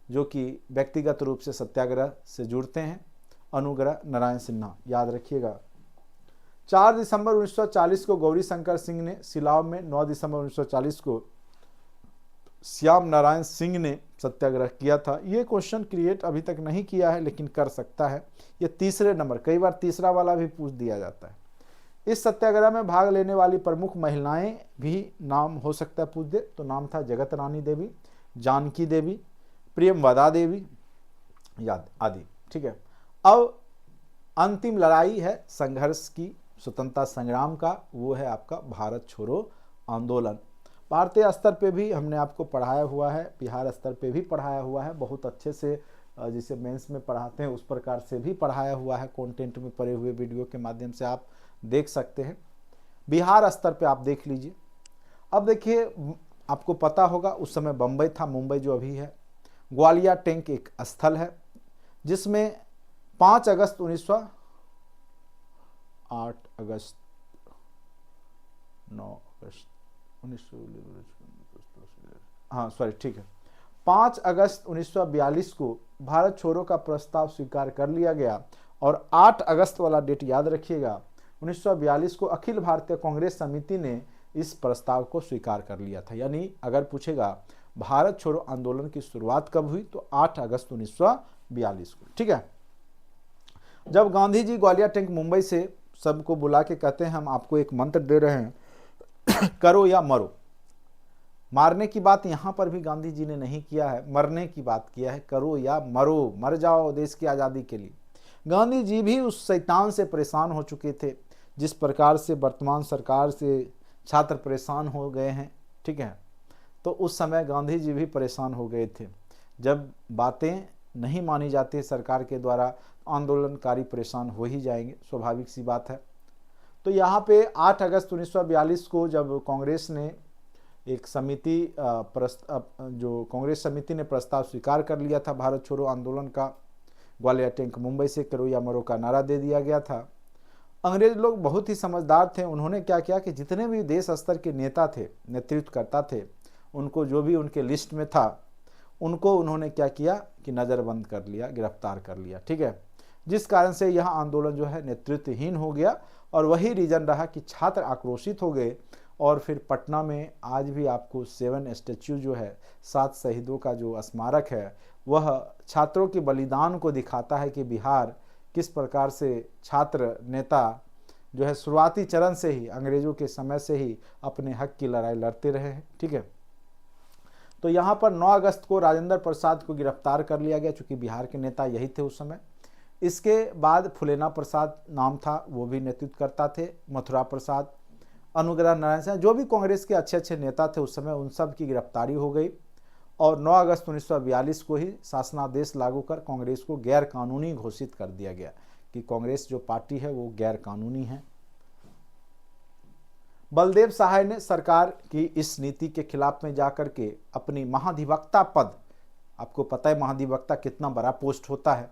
जो कि व्यक्तिगत रूप से सत्याग्रह से जुड़ते हैं, अनुग्रह नारायण सिन्हा, याद रखिएगा। 4 दिसंबर 1940 को गौरी शंकर सिंह ने सिलाव में, 9 दिसंबर 1940 को श्याम नारायण सिंह ने सत्याग्रह किया था। ये क्वेश्चन क्रिएट अभी तक नहीं किया है लेकिन कर सकता है, ये तीसरे नंबर, कई बार तीसरा वाला भी पूछ दिया जाता है। इस सत्याग्रह में भाग लेने वाली प्रमुख महिलाएं भी नाम हो सकता है पूछ दे, तो नाम था जगत रानी देवी, जानकी देवी, प्रेमवदा देवी, याद आदि। ठीक है, अब अंतिम लड़ाई है संघर्ष की, स्वतंत्रता संग्राम का, वो है आपका भारत छोड़ो आंदोलन। भारतीय स्तर पे भी हमने आपको पढ़ाया हुआ है, बिहार स्तर पे भी पढ़ाया हुआ है, बहुत अच्छे से जिसे मेंस में पढ़ाते हैं उस प्रकार से भी पढ़ाया हुआ है, कंटेंट में पढ़े हुए वीडियो के माध्यम से आप देख सकते हैं। बिहार स्तर पे आप देख लीजिए। अब देखिए, आपको पता होगा उस समय बम्बई था, मुंबई जो अभी है। ग्वालिया टैंक एक स्थल है जिसमें 5 अगस्त 8 अगस्त 9 अगस्त 5 अगस्त 1942 को भारत छोड़ो का प्रस्ताव स्वीकार कर लिया गया और 8 अगस्त वाला डेट याद रखिएगा, 1942 को अखिल भारतीय कांग्रेस समिति ने इस प्रस्ताव को स्वीकार कर लिया था। यानी अगर पूछेगा भारत छोड़ो आंदोलन की शुरुआत कब हुई, तो 8 अगस्त 1942 को। ठीक है, जब गांधी जी ग्वालियर टैंक मुंबई से सबको बुला के कहते हैं हम आपको एक मंत्र दे रहे हैं, करो या मरो। मारने की बात यहां पर भी गांधी जी ने नहीं किया है, मरने की बात किया है, करो या मरो, मर जाओ देश की आज़ादी के लिए। गांधी जी भी उस शैतान से परेशान हो चुके थे, जिस प्रकार से वर्तमान सरकार से छात्र परेशान हो गए हैं। ठीक है, तो उस समय गांधी जी भी परेशान हो गए थे। जब बातें नहीं मानी जाती सरकार के द्वारा, आंदोलनकारी परेशान हो ही जाएंगे, स्वाभाविक सी बात है। तो यहाँ पे 8 अगस्त 1942 को जब कांग्रेस ने एक समिति जो कांग्रेस समिति ने प्रस्ताव स्वीकार कर लिया था भारत छोड़ो आंदोलन का, ग्वालियर टैंक मुंबई से करो या मरो का नारा दे दिया गया था। अंग्रेज लोग बहुत ही समझदार थे। उन्होंने क्या किया कि जितने भी देश स्तर के नेता थे, नेतृत्व करता थे, उनको जो भी उनके लिस्ट में था उनको उन्होंने क्या किया कि नज़रबंद कर लिया, गिरफ्तार कर लिया। ठीक है, जिस कारण से यह आंदोलन जो है नेतृत्वहीन हो गया और वही रीजन रहा कि छात्र आक्रोशित हो गए। और फिर पटना में आज भी आपको 7 स्टैच्यू जो है, 7 शहीदों का जो स्मारक है, वह छात्रों के बलिदान को दिखाता है कि बिहार किस प्रकार से छात्र नेता जो है शुरुआती चरण से ही, अंग्रेजों के समय से ही अपने हक की लड़ाई लड़ते रहे हैं। ठीक है, तो यहाँ पर 9 अगस्त को राजेंद्र प्रसाद को गिरफ्तार कर लिया गया, चूंकि बिहार के नेता यही थे उस समय। इसके बाद फुलेना प्रसाद नाम था, वो भी नेतृत्व करता थे, मथुरा प्रसाद, अनुग्रह नारायण सिंह, जो भी कांग्रेस के अच्छे अच्छे नेता थे उस समय, उन सब की गिरफ्तारी हो गई। और 9 अगस्त 1942 को ही शासनादेश लागू कर कांग्रेस को गैर कानूनी घोषित कर दिया गया कि कांग्रेस जो पार्टी है वो गैर कानूनी है। बलदेव सहाय ने सरकार की इस नीति के खिलाफ में जाकर के अपनी महाधिवक्ता पद, आपको पता है महाधिवक्ता कितना बड़ा पोस्ट होता है,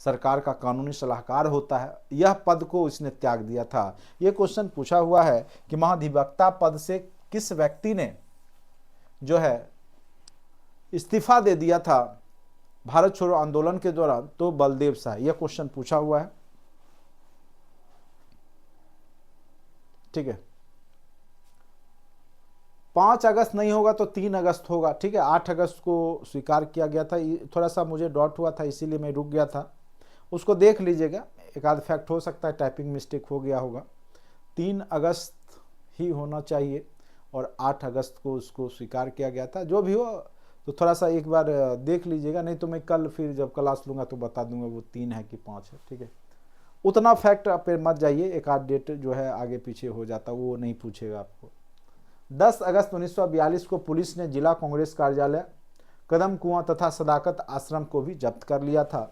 सरकार का कानूनी सलाहकार होता है, यह पद को इसने त्याग दिया था। यह क्वेश्चन पूछा हुआ है कि महाधिवक्ता पद से किस व्यक्ति ने जो है इस्तीफा दे दिया था भारत छोड़ो आंदोलन के दौरान, तो बलदेव सहाय, यह क्वेश्चन पूछा हुआ है। ठीक है, 5 अगस्त नहीं होगा तो 3 अगस्त होगा। ठीक है, 8 अगस्त को स्वीकार किया गया था, थोड़ा सा मुझे डॉट हुआ था इसीलिए मैं रुक गया था, उसको देख लीजिएगा, एक आध फैक्ट हो सकता है टाइपिंग मिस्टेक हो गया होगा। 3 अगस्त ही होना चाहिए और 8 अगस्त को उसको स्वीकार किया गया था। जो भी हो तो थोड़ा सा एक बार देख लीजिएगा, नहीं तो मैं कल फिर जब क्लास लूँगा तो बता दूंगा वो 3 है कि 5 है। ठीक है, उतना फैक्ट आप मत जाइए, एक आध डेट जो है आगे पीछे हो जाता वो नहीं पूछेगा आपको। 10 अगस्त 1942 को पुलिस ने जिला कांग्रेस कार्यालय, कदम कुआं तथा सदाकत आश्रम को भी जब्त कर लिया था।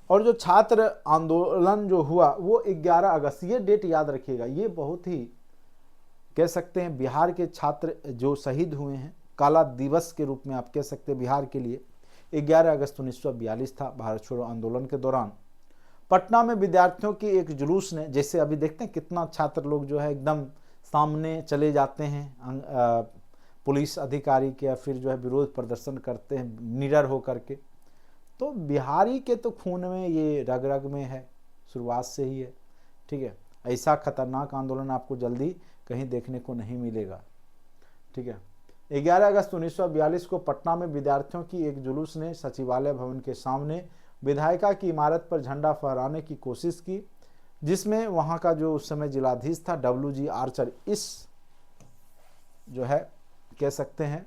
और जो छात्र आंदोलन जो हुआ वो 11 अगस्त, ये डेट याद रखिएगा, ये बहुत ही कह सकते हैं बिहार के छात्र जो शहीद हुए हैं, काला दिवस के रूप में आप कह सकते हैं बिहार के लिए। 11 अगस्त 1942 था, भारत छोड़ो आंदोलन के दौरान पटना में विद्यार्थियों की एक जुलूस ने, जैसे अभी देखते हैं कितना छात्र लोग जो है एकदम सामने चले जाते हैं पुलिस अधिकारी के, या फिर जो है विरोध प्रदर्शन करते हैं निडर होकर के। तो बिहारी के तो खून में, ये रग रग में है, शुरुआत से ही है। ठीक है, ऐसा खतरनाक आंदोलन आपको जल्दी कहीं देखने को नहीं मिलेगा। ठीक है, 11 अगस्त 1942 को पटना में विद्यार्थियों की एक जुलूस ने सचिवालय भवन के सामने विधायिका की इमारत पर झंडा फहराने की कोशिश की, जिसमें वहां का जो उस समय जिलाधीश था WG आर्चर, इस जो है कह सकते हैं,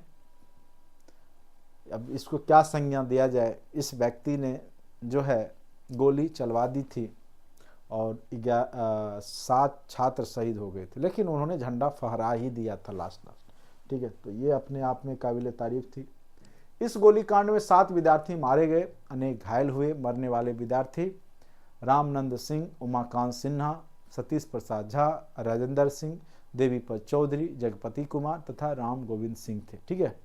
अब इसको क्या संज्ञा दिया जाए, इस व्यक्ति ने जो है गोली चलवा दी थी और 7 छात्र शहीद हो गए थे, लेकिन उन्होंने झंडा फहरा ही दिया था लास्ट। ठीक है, तो ये अपने आप में काबिल तारीफ थी। इस गोलीकांड में 7 विद्यार्थी मारे गए, अनेक घायल हुए। मरने वाले विद्यार्थी रामनंद सिंह, उमाकांत सिन्हा, सतीश प्रसाद झा, राजेंद्र सिंह, देवीपत चौधरी, जगपति कुमार तथा राम गोविंद सिंह थे। ठीक है,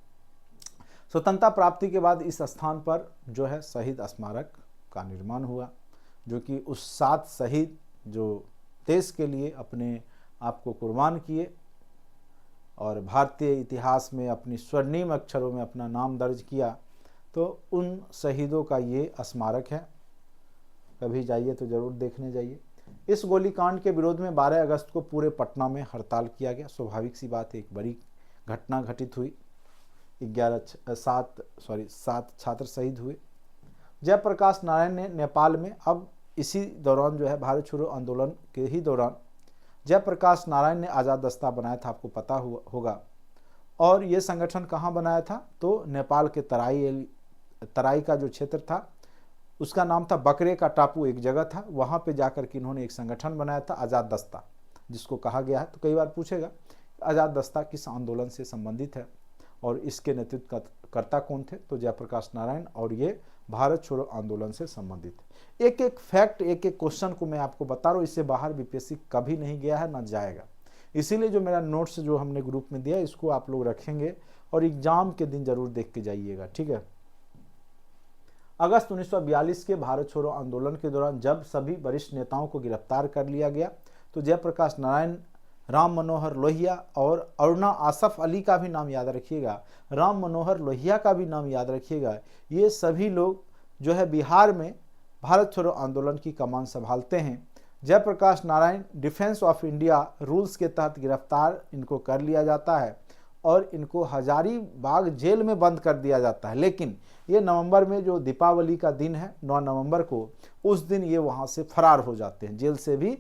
स्वतंत्रता प्राप्ति के बाद इस स्थान पर जो है शहीद स्मारक का निर्माण हुआ, जो कि उस 7 शहीद जो देश के लिए अपने आप को कुर्बान किए और भारतीय इतिहास में अपनी स्वर्णिम अक्षरों में अपना नाम दर्ज किया, तो उन शहीदों का ये स्मारक है। कभी जाइए तो ज़रूर देखने जाइए। इस गोलीकांड के विरोध में 12 अगस्त को पूरे पटना में हड़ताल किया गया। स्वाभाविक सी बात है, एक बड़ी घटना घटित हुई, 7 छात्र शहीद हुए। जयप्रकाश नारायण ने नेपाल में, अब इसी दौरान जो है भारत छोड़ो आंदोलन के ही दौरान जयप्रकाश नारायण ने आज़ाद दस्ता बनाया था, आपको पता होगा। और ये संगठन कहाँ बनाया था, तो नेपाल के तराई का जो क्षेत्र था उसका नाम था बकरे का टापू, एक जगह था, वहाँ पे जाकर के इन्होंने एक संगठन बनाया था आज़ाद दस्ता, जिसको कहा गया है। तो कई बार पूछेगा आज़ाद दस्ता किस आंदोलन से संबंधित है और इसके नेतृत्व कर्ता कौन थे, तो जयप्रकाश नारायण, और ये भारत छोड़ो आंदोलन से संबंधित है। एक एक फैक्ट, एक एक क्वेश्चन को मैं आपको बता रहा हूँ, इससे बाहर बीपीएससी कभी नहीं गया है, ना जाएगा। इसीलिए जो मेरा नोट्स जो हमने ग्रुप में दिया इसको आप लोग रखेंगे और एग्जाम के दिन जरूर देख के जाइएगा, ठीक है। अगस्त 1942 के भारत छोड़ो आंदोलन के दौरान जब सभी वरिष्ठ नेताओं को गिरफ्तार कर लिया गया, तो जयप्रकाश नारायण, राम मनोहर लोहिया और अरुणा आसफ अली का भी नाम याद रखिएगा, राम मनोहर लोहिया का भी नाम याद रखिएगा। ये सभी लोग जो है बिहार में भारत छोड़ो आंदोलन की कमान संभालते हैं। Jayaprakash Narayan defence of India rules के तहत गिरफ्तार इनको कर लिया जाता है और इनको हजारीबाग जेल में बंद कर दिया जाता है। लेकिन ये नवंबर में जो दीपावली का दिन है 9 नवंबर को, उस दिन ये वहाँ से फरार हो जाते हैं, जेल से भी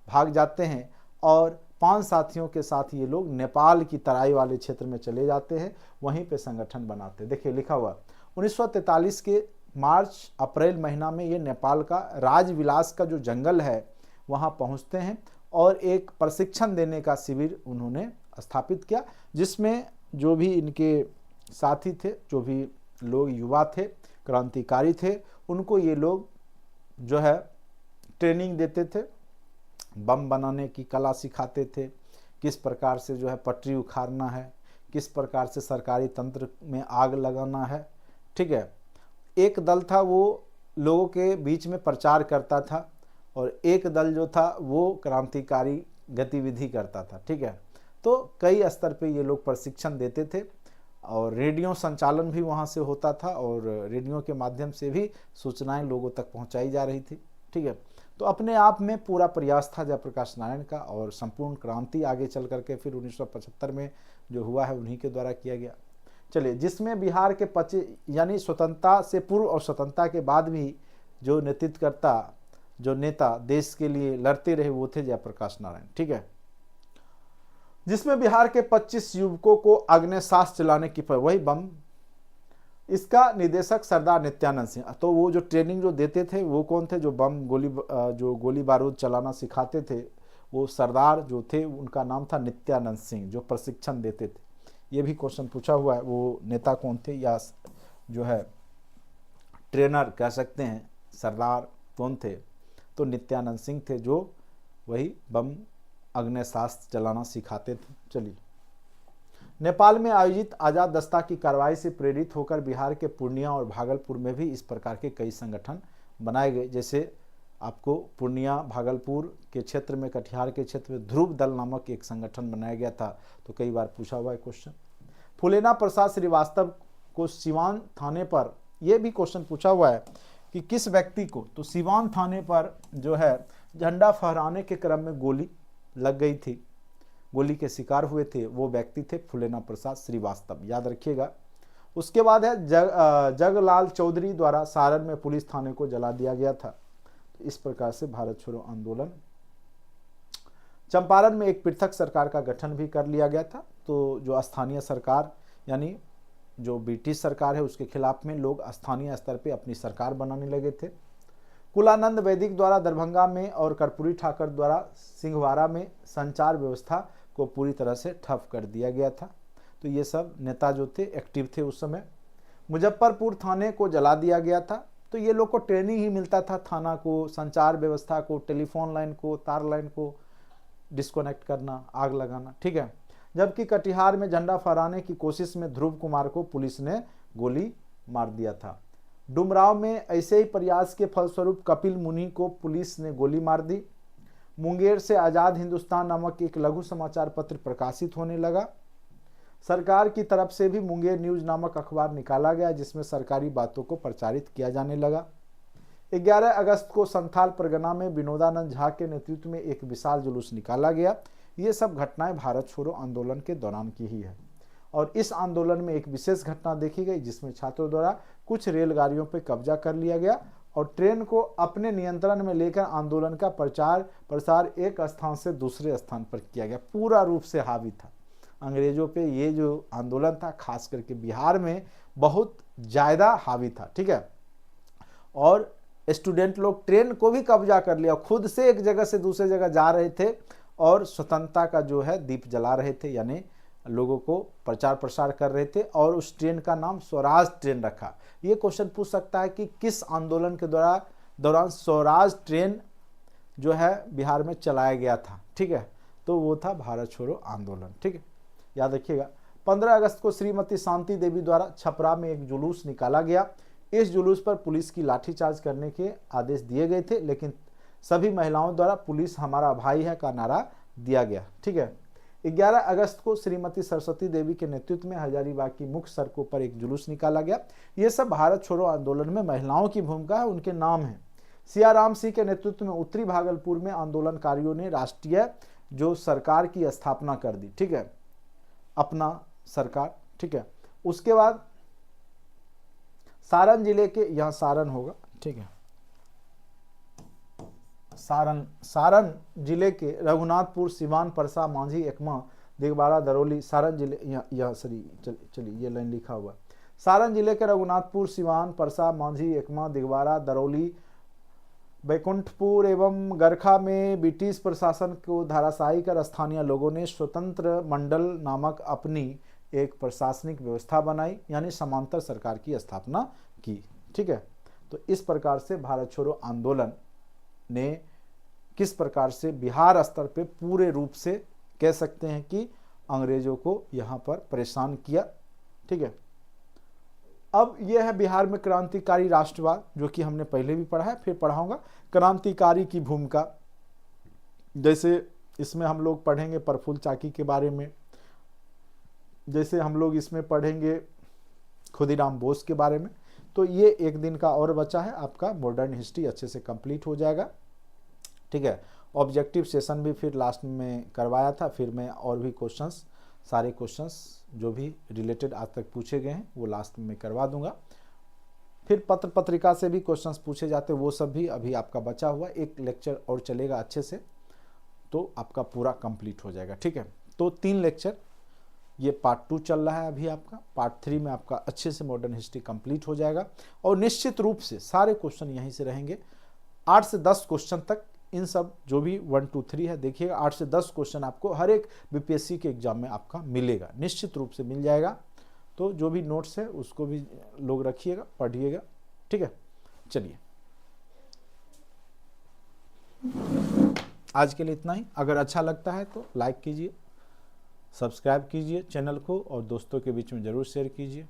भाग जाते हैं और 5 साथियों के साथ ये लोग नेपाल की तराई वाले क्षेत्र में चले जाते हैं, वहीं पे संगठन बनाते हैं। देखिए लिखा हुआ 1943 के मार्च अप्रैल महीना में ये नेपाल का राजविलास का जो जंगल है वहाँ पहुँचते हैं और एक प्रशिक्षण देने का शिविर उन्होंने स्थापित किया, जिसमें जो भी इनके साथी थे, जो भी लोग युवा थे, क्रांतिकारी थे, उनको ये लोग जो है ट्रेनिंग देते थे, बम बनाने की कला सिखाते थे, किस प्रकार से जो है पटरी उखाड़ना है, किस प्रकार से सरकारी तंत्र में आग लगाना है, ठीक है। एक दल था वो लोगों के बीच में प्रचार करता था और एक दल जो था वो क्रांतिकारी गतिविधि करता था, ठीक है। तो कई स्तर पे ये लोग प्रशिक्षण देते थे और रेडियो संचालन भी वहाँ से होता था और रेडियो के माध्यम से भी सूचनाएं लोगों तक पहुँचाई जा रही थी, ठीक है। तो अपने आप में पूरा प्रयास था जयप्रकाश नारायण का और संपूर्ण क्रांति आगे चल करके फिर 1975 में जो हुआ है उन्हीं के द्वारा किया गया। चलिए, जिसमें बिहार के 25 यानी स्वतंत्रता से पूर्व और स्वतंत्रता के बाद भी जो नेतृत्वकर्ता, जो नेता देश के लिए लड़ते रहे वो थे जयप्रकाश नारायण, ठीक है। जिसमें बिहार के 25 युवकों को अग्निशास्त्र चलाने की वही बम, इसका निदेशक सरदार नित्यानंद सिंह। तो वो जो ट्रेनिंग जो देते थे वो कौन थे, जो बम गोली बारूद चलाना सिखाते थे वो सरदार जो थे उनका नाम था नित्यानंद सिंह, जो प्रशिक्षण देते थे। ये भी क्वेश्चन पूछा हुआ है, वो नेता कौन थे या जो है ट्रेनर कह सकते हैं, सरदार कौन थे, तो नित्यानंद सिंह थे, जो वही बम अग्निशास्त्र चलाना सिखाते थे। चलिए, नेपाल में आयोजित आज़ाद दस्ता की कार्रवाई से प्रेरित होकर बिहार के पूर्णिया और भागलपुर में भी इस प्रकार के कई संगठन बनाए गए। जैसे आपको पूर्णिया भागलपुर के क्षेत्र में, कटिहार के क्षेत्र में ध्रुव दल नामक एक संगठन बनाया गया था। तो कई बार पूछा हुआ है क्वेश्चन। फूलेना प्रसाद श्रीवास्तव को सिवान थाने पर, यह भी क्वेश्चन पूछा हुआ है कि किस व्यक्ति को, तो सिवान थाने पर जो है झंडा फहराने के क्रम में गोली लग गई थी, गोली के शिकार हुए थे, वो व्यक्ति थे फूलेना प्रसाद श्रीवास्तव, याद रखिएगा। उसके बाद है जगलाल चौधरी द्वारा सारण में पुलिस थाने को जला दिया गया था। तो इस प्रकार से भारत छोड़ो आंदोलन। चंपारण में एक पृथक सरकार का गठन भी कर लिया गया था। तो जो स्थानीय सरकार यानी जो ब्रिटिश सरकार है उसके खिलाफ में लोग स्थानीय स्तर पे अपनी सरकार बनाने लगे थे। कुलानंद वैदिक द्वारा दरभंगा में और कर्पूरी ठाकर द्वारा सिंहवाड़ा में संचार व्यवस्था को पूरी तरह से ठप कर दिया गया था। तो ये सब नेता जो थे एक्टिव थे उस समय। मुजफ्फरपुर थाने को जला दिया गया था। तो ये लोग को ट्रेनिंग ही मिलता था, थाना को, संचार व्यवस्था को, टेलीफोन लाइन को, तार लाइन को डिस्कनेक्ट करना, आग लगाना, ठीक है। जबकि कटिहार में झंडा फहराने की कोशिश में ध्रुव कुमार को पुलिस ने गोली मार दिया था। डुमराव में ऐसे ही प्रयास के फलस्वरूप कपिल मुनि को पुलिस ने गोली मार दी। मुंगेर से आज़ाद हिंदुस्तान नामक एक लघु समाचार पत्र प्रकाशित होने लगा। सरकार की तरफ से भी मुंगेर न्यूज नामक अखबार निकाला गया जिसमें सरकारी बातों को प्रचारित किया जाने लगा। 11 अगस्त को संथाल परगना में विनोदानंद झा के नेतृत्व में एक विशाल जुलूस निकाला गया। ये सब घटनाएं भारत छोड़ो आंदोलन के दौरान की ही है। और इस आंदोलन में एक विशेष घटना देखी गई जिसमें छात्रों द्वारा कुछ रेलगाड़ियों पर कब्जा कर लिया गया और ट्रेन को अपने नियंत्रण में लेकर आंदोलन का प्रचार प्रसार एक स्थान से दूसरे स्थान पर किया गया। पूरा रूप से हावी था अंग्रेजों पे ये जो आंदोलन था, खास करके बिहार में बहुत ज़्यादा हावी था। ठीक है, और स्टूडेंट लोग ट्रेन को भी कब्जा कर लिया, खुद से एक जगह से दूसरे जगह जा रहे थे और स्वतंत्रता का जो है दीप जला रहे थे, यानी लोगों को प्रचार प्रसार कर रहे थे। और उस ट्रेन का नाम स्वराज ट्रेन रखा। ये क्वेश्चन पूछ सकता है कि किस आंदोलन के दौरान स्वराज ट्रेन जो है बिहार में चलाया गया था। ठीक है, तो वो था भारत छोड़ो आंदोलन। ठीक है, याद रखिएगा। 15 अगस्त को श्रीमती शांति देवी द्वारा छपरा में एक जुलूस निकाला गया। इस जुलूस पर पुलिस की लाठीचार्ज करने के आदेश दिए गए थे, लेकिन सभी महिलाओं द्वारा पुलिस हमारा भाई है का नारा दिया गया। ठीक है, 11 अगस्त को श्रीमती सरस्वती देवी के नेतृत्व में हजारीबाग की मुख्य सड़कों पर एक जुलूस निकाला गया। ये सब भारत छोड़ो आंदोलन में महिलाओं की भूमिका है, उनके नाम है। सियाराम सिंह के नेतृत्व में उत्तरी भागलपुर में आंदोलनकारियों ने राष्ट्रीय जो सरकार की स्थापना कर दी। ठीक है, अपना सरकार। ठीक है, उसके बाद सारण जिले के, यहाँ सारण होगा। ठीक है, सारण जिले के रघुनाथपुर, सिवान, परसा, मांझी, एकमा, दिगवाड़ा, दरौली, सारण जिले, यहाँ चलिए ये लाइन लिखा हुआ। सारण जिले के रघुनाथपुर, सिवान, परसा, मांझी, एकमा, दिगवाड़ा, दरौली, बैकुंठपुर एवं गरखा में ब्रिटिश प्रशासन को धराशायी कर स्थानीय लोगों ने स्वतंत्र मंडल नामक अपनी एक प्रशासनिक व्यवस्था बनाई, यानी समांतर सरकार की स्थापना की। ठीक है, तो इस प्रकार से भारत छोड़ो आंदोलन ने किस प्रकार से बिहार स्तर पे पूरे रूप से कह सकते हैं कि अंग्रेजों को यहाँ पर परेशान किया। ठीक है, अब यह है बिहार में क्रांतिकारी राष्ट्रवाद, जो कि हमने पहले भी पढ़ा है, फिर पढ़ाऊंगा। क्रांतिकारी की भूमिका, जैसे इसमें हम लोग पढ़ेंगे प्रफुल्ल चाकी के बारे में, जैसे हम लोग इसमें पढ़ेंगे खुदीराम बोस के बारे में। तो ये एक दिन का और बचा है, आपका मॉडर्न हिस्ट्री अच्छे से कंप्लीट हो जाएगा। ठीक है, ऑब्जेक्टिव सेशन भी फिर लास्ट में करवाया था, फिर मैं और भी क्वेश्चंस, सारे क्वेश्चंस जो भी रिलेटेड आज तक पूछे गए हैं वो लास्ट में करवा दूंगा। फिर पत्र पत्रिका से भी क्वेश्चंस पूछे जाते, वो सब भी अभी आपका बचा हुआ एक लेक्चर और चलेगा अच्छे से, तो आपका पूरा कंप्लीट हो जाएगा। ठीक है, तो 3 लेक्चर, ये पार्ट 2 चल रहा है अभी आपका। पार्ट 3 में आपका अच्छे से मॉडर्न हिस्ट्री कंप्लीट हो जाएगा और निश्चित रूप से सारे क्वेश्चन यहीं से रहेंगे। 8 से 10 क्वेश्चन तक इन सब जो भी 1 2 3 है, देखिएगा 8 से 10 क्वेश्चन आपको हर एक बीपीएससी के एग्जाम में आपका मिलेगा, निश्चित रूप से मिल जाएगा। तो जो भी नोट्स है उसको भी लोग रखिएगा, पढ़िएगा। ठीक है, चलिए आज के लिए इतना ही। अगर अच्छा लगता है तो लाइक कीजिए, सब्सक्राइब कीजिए चैनल को और दोस्तों के बीच में ज़रूर शेयर कीजिए।